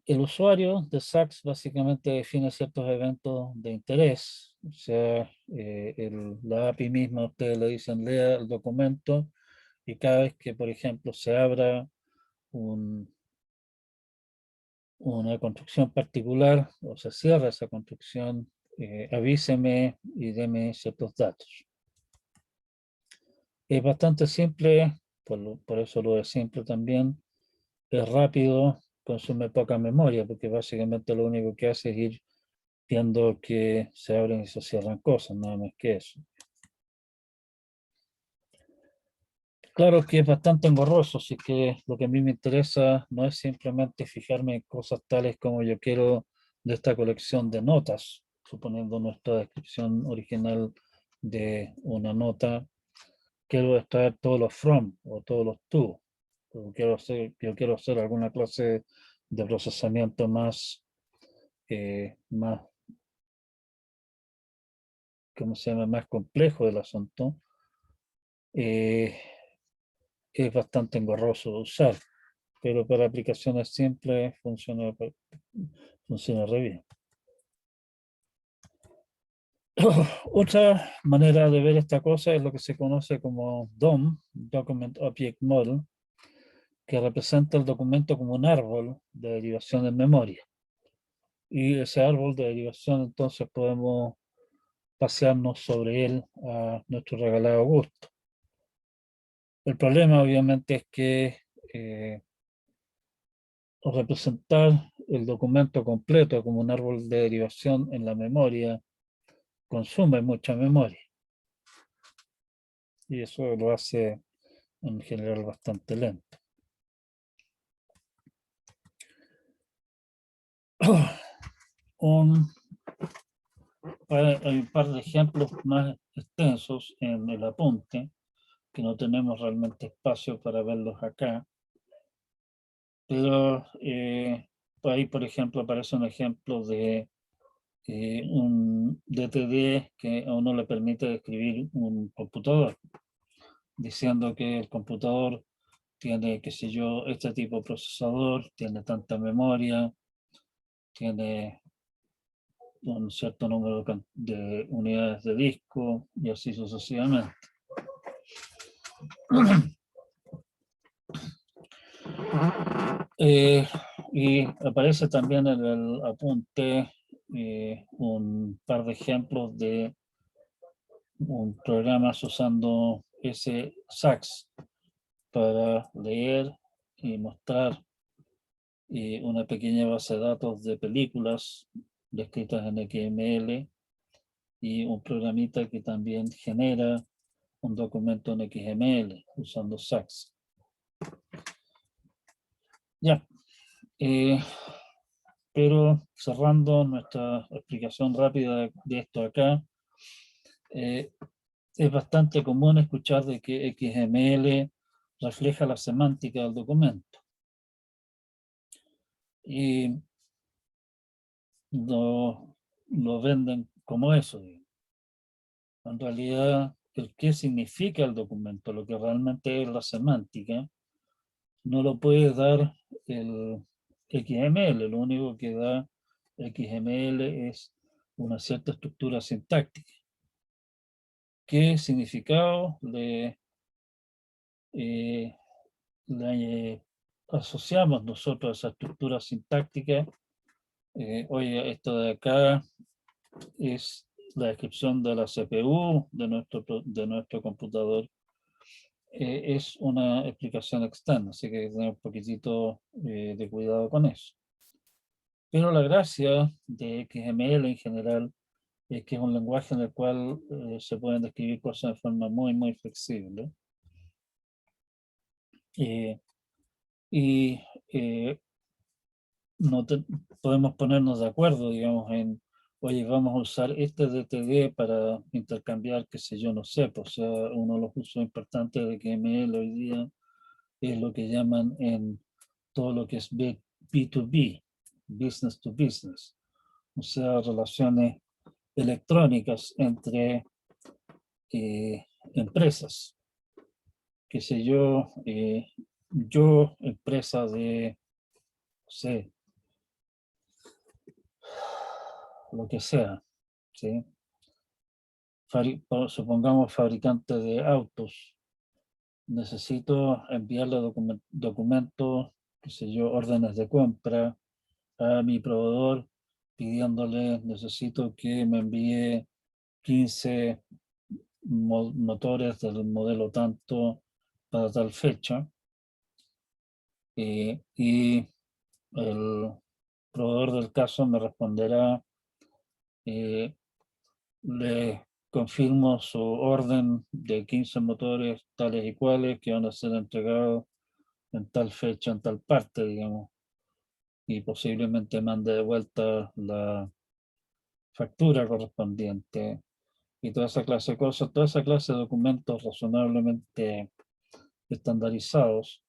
El usuario de SAX básicamente define ciertos eventos de interés, o sea, la API misma ustedes le dicen lea el documento y cada vez que, por ejemplo, se abra una construcción particular o se cierra esa construcción, avíseme y deme ciertos datos. Es bastante simple, por eso lo de simple también. Es rápido, consume poca memoria, porque básicamente lo único que hace es ir viendo que se abren y se cierran cosas, nada más que eso. Claro que es bastante engorroso, así que lo que a mí me interesa no es simplemente fijarme en cosas tales como yo quiero de esta colección de notas, suponiendo nuestra descripción original de una nota, quiero extraer todos los from o todos los to. Yo quiero hacer alguna clase de procesamiento más, ¿cómo se llama? Más complejo del asunto. eh, es bastante engorroso de usar, pero para aplicaciones simples funciona re bien. Otra manera de ver esta cosa es lo que se conoce como DOM, Document Object Model, que representa el documento como un árbol de derivación en memoria. Y ese árbol de derivación entonces podemos pasearnos sobre él a nuestro regalado gusto. El problema obviamente es que representar el documento completo como un árbol de derivación en la memoria consume mucha memoria y eso lo hace en general bastante lento. Hay un par de ejemplos más extensos en el apunte, que no tenemos realmente espacio para verlos acá, pero ahí, por ejemplo, aparece un ejemplo de un DTD que a uno le permite describir un computador, diciendo que el computador tiene, qué sé yo, este tipo de procesador, tiene tanta memoria, tiene un cierto número de unidades de disco y así sucesivamente. Y aparece también en el apunte un par de ejemplos de un programas usando ese SAX para leer y mostrar una pequeña base de datos de películas descritas en XML y un programita que también genera un documento en XML usando SAX. Ya, pero cerrando nuestra explicación rápida de esto acá, es bastante común escuchar de que XML refleja la semántica del documento. Y lo venden como eso. En realidad, el qué significa el documento, lo que realmente es la semántica, no lo puede dar el XML. Lo único que da XML es una cierta estructura sintáctica. ¿Qué significado eh, le asociamos nosotros a esa estructura sintáctica? Oye, esto de acá es la descripción de la CPU de nuestro computador. Es una explicación externa, así que hay que tener un poquitito de cuidado con eso. Pero la gracia de XML en general es que es un lenguaje en el cual se pueden describir cosas de forma muy, muy flexible. Eh, y no podemos ponernos de acuerdo, digamos, en, oye, vamos a usar este DTD para intercambiar, qué sé yo, no sé, pues, o sea, uno de los usos importantes de XML hoy día es lo que llaman en todo lo que es B2B, business to business, o sea, relaciones electrónicas entre empresas, qué sé yo, empresa de, no sé, lo que sea, ¿sí? Supongamos fabricante de autos, necesito enviarle documentos, qué sé yo, órdenes de compra a mi proveedor pidiéndole, necesito que me envíe 15 motores del modelo tanto para tal fecha, y el proveedor del caso me responderá, le confirmo su orden de 15 motores tales y cuales que van a ser entregados en tal fecha, en tal parte, digamos, y posiblemente mande de vuelta la factura correspondiente y toda esa clase de cosas, toda esa clase de documentos razonablemente estandarizados,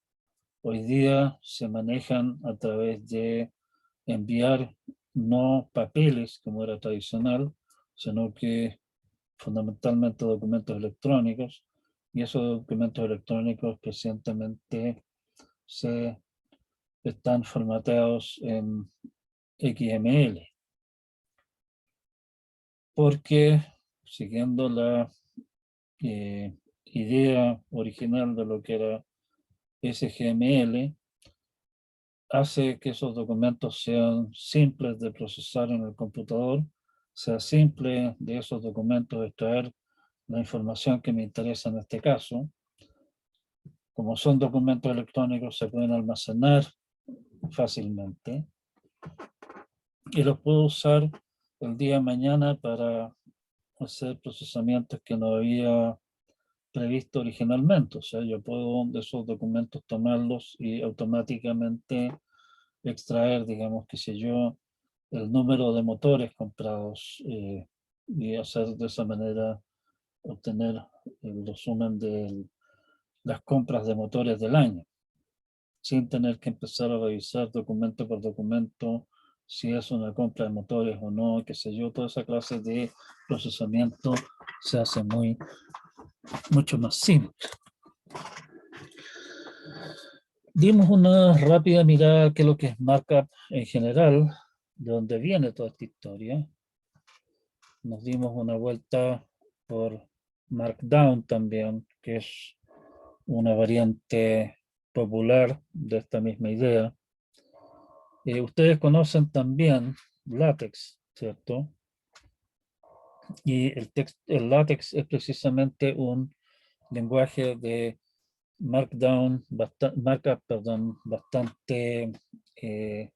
hoy día se manejan a través de enviar no papeles como era tradicional, sino que fundamentalmente documentos electrónicos, y esos documentos electrónicos recientemente se están formateados en XML, porque siguiendo la idea original de lo que era SGML, hace que esos documentos sean simples de procesar en el computador, sea simple de esos documentos extraer la información que me interesa en este caso. Como son documentos electrónicos, se pueden almacenar fácilmente y los puedo usar el día de mañana para hacer procesamientos que no había previsto originalmente. O sea, yo puedo de esos documentos tomarlos y automáticamente extraer, digamos, qué sé yo, el número de motores comprados, y hacer de esa manera, obtener el resumen de las compras de motores del año, sin tener que empezar a revisar documento por documento si es una compra de motores o no, qué sé yo, toda esa clase de procesamiento se hace mucho más simple. Dimos una rápida mirada a qué es lo que es markup en general, de dónde viene toda esta historia. Nos dimos una vuelta por Markdown también, que es una variante popular de esta misma idea. Ustedes conocen también LaTeX, ¿cierto? Y el LaTeX es precisamente un lenguaje de markup, bastante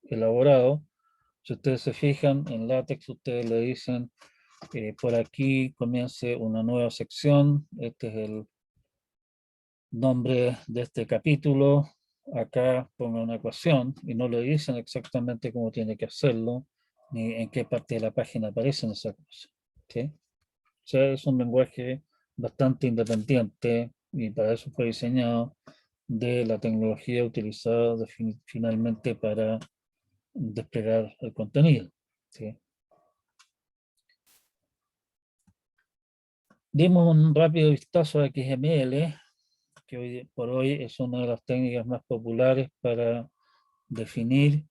elaborado. Si ustedes se fijan en LaTeX, ustedes le dicen, por aquí comience una nueva sección, este es el nombre de este capítulo, acá ponga una ecuación, y no le dicen exactamente cómo tiene que hacerlo, ni en qué parte de la página aparecen esas cosas. ¿Sí? O sea, es un lenguaje bastante independiente y para eso fue diseñado de la tecnología utilizada finalmente para desplegar el contenido. ¿Sí? Dimos un rápido vistazo a XML, que hoy por hoy es una de las técnicas más populares para definir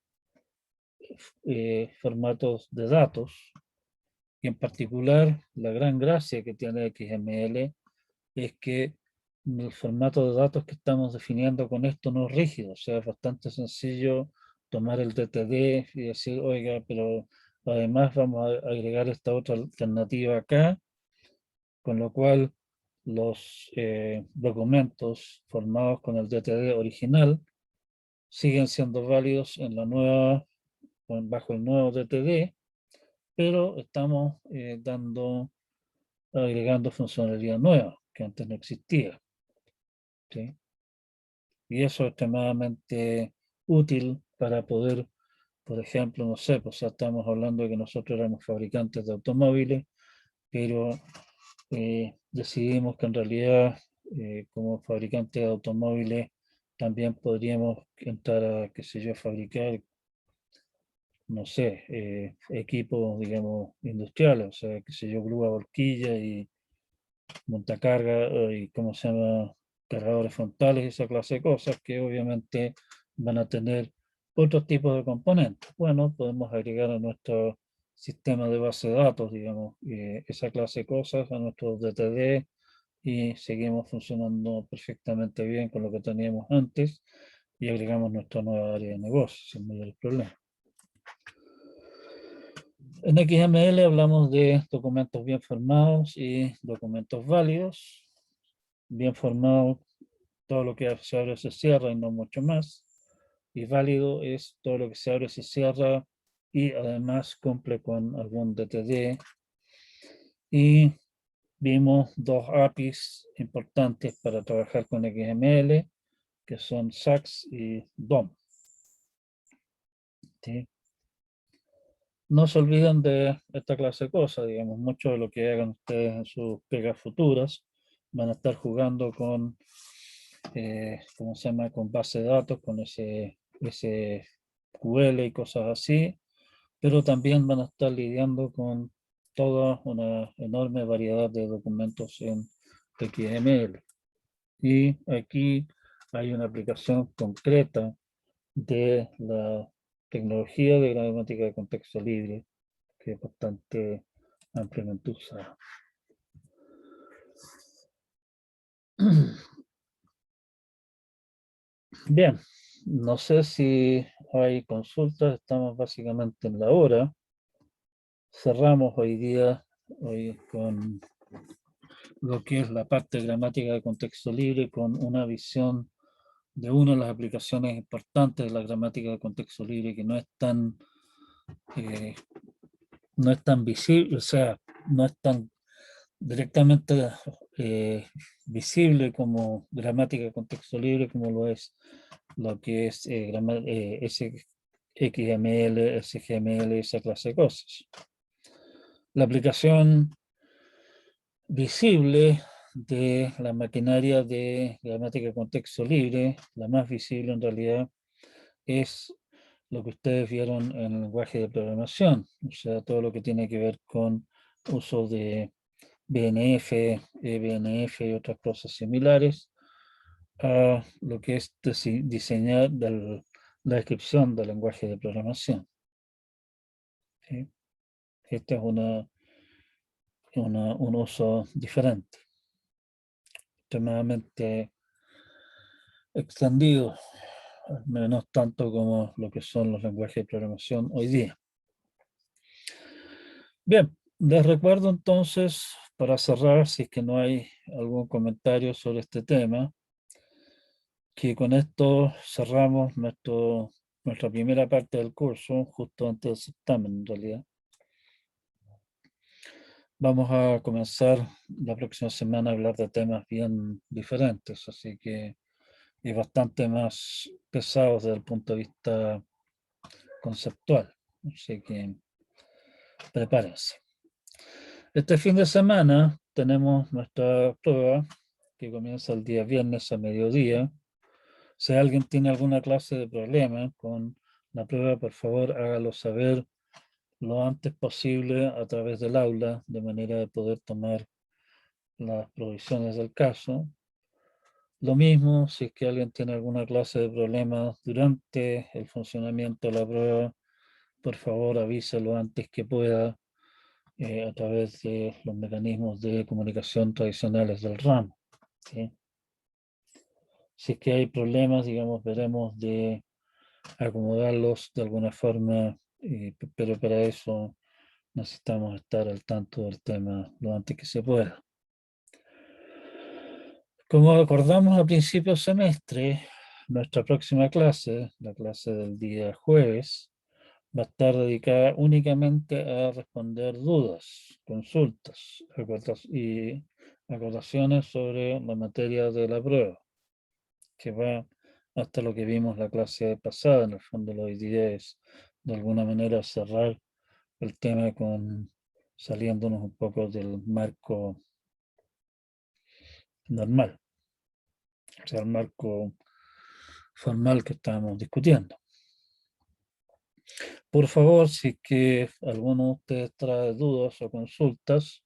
formatos de datos, y en particular la gran gracia que tiene XML es que el formato de datos que estamos definiendo con esto no es rígido, o sea, es bastante sencillo tomar el DTD y decir, oiga, pero además vamos a agregar esta otra alternativa acá, con lo cual los documentos formados con el DTD original siguen siendo válidos en la nueva, bajo el nuevo DTD, pero estamos agregando funcionalidad nueva que antes no existía. ¿Sí? Y eso es extremadamente útil para poder, por ejemplo, no sé, pues ya estamos hablando de que nosotros éramos fabricantes de automóviles, pero decidimos que en realidad como fabricantes de automóviles también podríamos entrar a, qué sé yo, fabricar, no sé, equipos, digamos, industriales, o sea, qué sé yo, grúa, horquilla y montacarga, y cómo se llama, cargadores frontales, esa clase de cosas que obviamente van a tener otros tipos de componentes. Bueno, podemos agregar a nuestro sistema de base de datos, digamos, esa clase de cosas, a nuestros DTD, y seguimos funcionando perfectamente bien con lo que teníamos antes y agregamos nuestra nueva área de negocio sin mayores problemas. En XML hablamos de documentos bien formados y documentos válidos. Bien formado, todo lo que se abre se cierra y no mucho más. Y válido es todo lo que se abre se cierra y además cumple con algún DTD. Y vimos dos APIs importantes para trabajar con XML, que son SAX y DOM. ¿Sí? No se olviden de esta clase de cosas, digamos, mucho de lo que hagan ustedes en sus pegas futuras van a estar jugando con, ¿cómo se llama?, con base de datos, con ese QL y cosas así, pero también van a estar lidiando con toda una enorme variedad de documentos en XML. Y aquí hay una aplicación concreta de la tecnología de gramática de contexto libre, que es bastante ampliamente usada. Bien, no sé si hay consultas, estamos básicamente en la hora. Cerramos hoy día con lo que es la parte de gramática de contexto libre, con una visión de una de las aplicaciones importantes de la gramática de contexto libre, que eh, no es tan visible, o sea, no es tan directamente visible como gramática de contexto libre, como lo es lo que es XML, SGML, esa clase de cosas. La aplicación visible de la maquinaria de gramática de contexto libre, la más visible en realidad, es lo que ustedes vieron en el lenguaje de programación, o sea, todo lo que tiene que ver con uso de BNF, eBNF y otras cosas similares a lo que es diseñar la descripción del lenguaje de programación. ¿Sí? Este es un uso diferente, extremadamente extendido, al menos tanto como lo que son los lenguajes de programación hoy día. Bien, les recuerdo entonces, para cerrar, si es que no hay algún comentario sobre este tema, que con esto cerramos nuestra primera parte del curso, justo antes del certamen en realidad. Vamos a comenzar la próxima semana a hablar de temas bien diferentes, así que es bastante más pesado desde el punto de vista conceptual. Así que prepárense. Este fin de semana tenemos nuestra prueba que comienza el día viernes a mediodía. Si alguien tiene alguna clase de problema con la prueba, por favor hágalo saber lo antes posible a través del aula, de manera de poder tomar las provisiones del caso. Lo mismo, si es que alguien tiene alguna clase de problema durante el funcionamiento de la prueba, por favor avíselo antes que pueda a través de los mecanismos de comunicación tradicionales del ramo. ¿Sí? Si es que hay problemas, digamos, veremos de acomodarlos de alguna forma, pero para eso necesitamos estar al tanto del tema lo antes que se pueda. Como acordamos a principio del semestre, nuestra próxima clase, la clase del día jueves, va a estar dedicada únicamente a responder dudas, consultas y acordaciones sobre la materia de la prueba, que va hasta lo que vimos la clase pasada. En el fondo, la idea es de alguna manera cerrar el tema con saliéndonos un poco del marco normal, o sea, el marco formal que estábamos discutiendo. Por favor, si que alguno de ustedes trae dudas o consultas,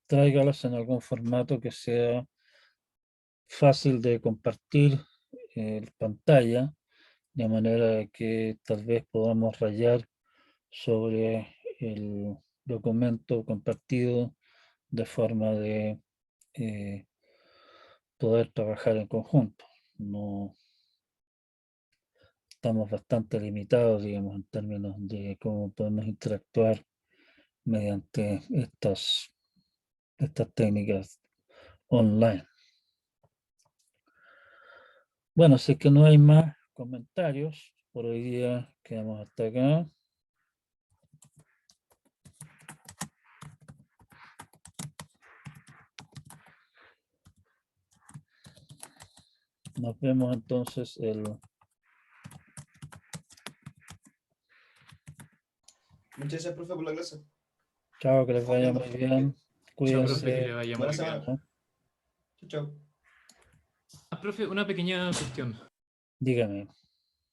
tráigalas en algún formato que sea fácil de compartir pantalla, de manera que tal vez podamos rayar sobre el documento compartido de forma de poder trabajar en conjunto. No estamos bastante limitados, digamos, en términos de cómo podemos interactuar mediante estas técnicas online. Bueno, si es que no hay más comentarios, por hoy día quedamos hasta acá. Nos vemos entonces Muchas gracias, profe, por la clase. Chao, que les Estamos vaya viendo. muy bien. Chao, profe, que Cuídense. le vaya Buena muy bien. semana. Chau, chau. Ah, profe, una pequeña cuestión. Dígame.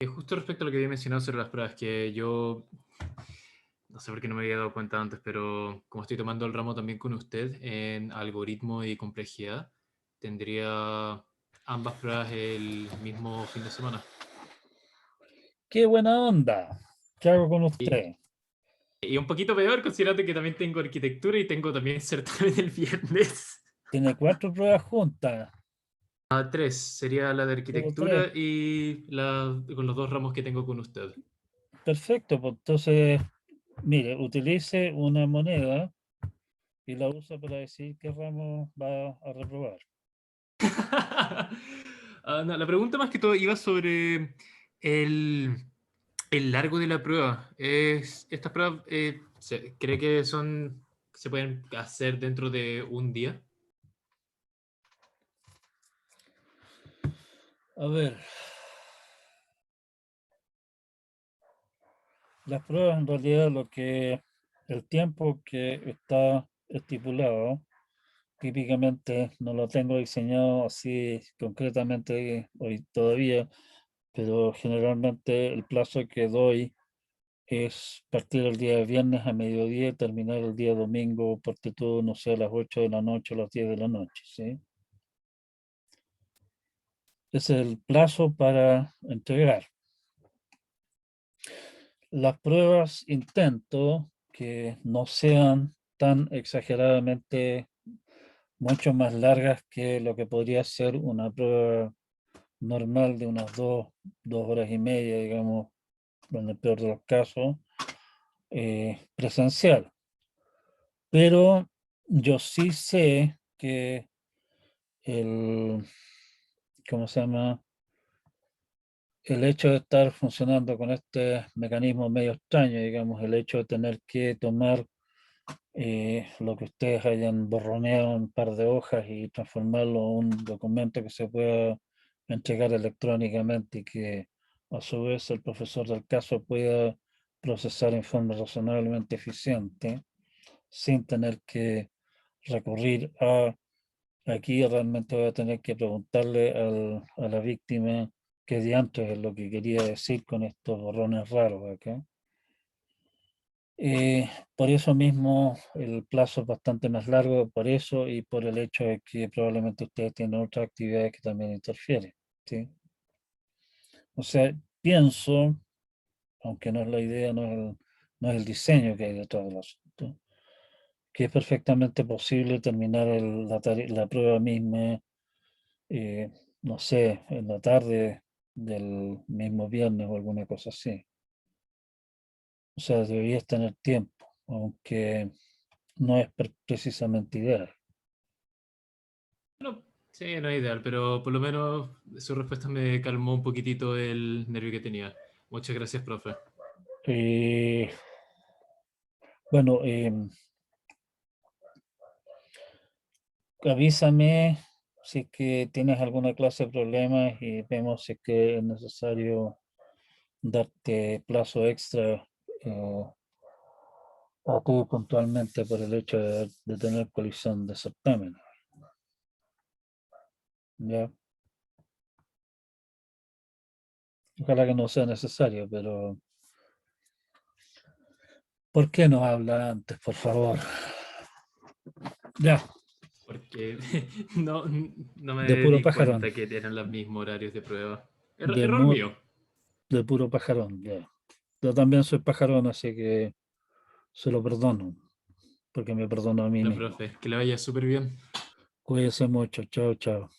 Justo respecto a lo que había mencionado sobre las pruebas, que yo no sé por qué no me había dado cuenta antes, pero como estoy tomando el ramo también con usted en algoritmo y complejidad, tendría ambas pruebas el mismo fin de semana. ¡Qué buena onda! ¿Qué hago con usted? Y un poquito peor, considerando que también tengo arquitectura y tengo también certamen el viernes. Tiene 4 pruebas juntas. Tres, sería la de Solo 3. arquitectura y la con los dos ramos que tengo con usted. Perfecto, pues entonces, mire, utilice una moneda y la usa para decir qué ramo va a reprobar. No, la pregunta más que todo iba sobre el, el largo de la prueba. Estas pruebas cree que se pueden hacer dentro de un día. A ver, las pruebas en realidad el tiempo que está estipulado, típicamente no lo tengo diseñado así concretamente hoy todavía, pero generalmente el plazo que doy es partir el día viernes a mediodía y terminar el día domingo, porque todo, no sé, a las 8 de la noche o las 10 de la noche, ¿sí? Ese es el plazo para entregar. Las pruebas intento que no sean tan exageradamente mucho más largas que lo que podría ser una prueba normal de unas 2 horas y media, digamos, en el peor de los casos, presencial. Pero yo sí sé que el, ¿cómo se llama? El hecho de estar funcionando con este mecanismo medio extraño, digamos, el hecho de tener que tomar lo que ustedes hayan borroneado en un par de hojas y transformarlo en un documento que se pueda entregar electrónicamente y que a su vez el profesor del caso pueda procesar en forma razonablemente eficiente sin tener que recurrir a aquí realmente voy a tener que preguntarle a la víctima qué diantres es lo que quería decir con estos borrones raros acá. Por eso mismo el plazo es bastante más largo, por eso y por el hecho de que probablemente ustedes tienen otras actividades que también interfieren. ¿Sí? O sea, pienso, aunque no es la idea, no es el diseño que hay detrás del asunto, que es perfectamente posible terminar la prueba misma, eh, no sé, en la tarde del mismo viernes o alguna cosa así. O sea, deberías tener tiempo, aunque no es precisamente ideal. No, sí, no es ideal, pero por lo menos su respuesta me calmó un poquitito el nervio que tenía. Muchas gracias, profe. Eh, bueno, avísame si es que tienes alguna clase de problemas y vemos si es que es necesario darte plazo extra a ti puntualmente por el hecho de tener colisión de certámenes. ¿Ya? Ojalá que no sea necesario, pero ¿por qué no habla antes, por favor? Ya, Porque no de me puro di pajarón, cuenta que eran los mismos horarios de prueba. de, Error mu- mío. de puro pajarón, ya. Yo también soy pajarón, así que se lo perdono, porque me perdono a mí Bueno, mismo. profe, que le vaya súper bien. Cuídese mucho, chao, chao.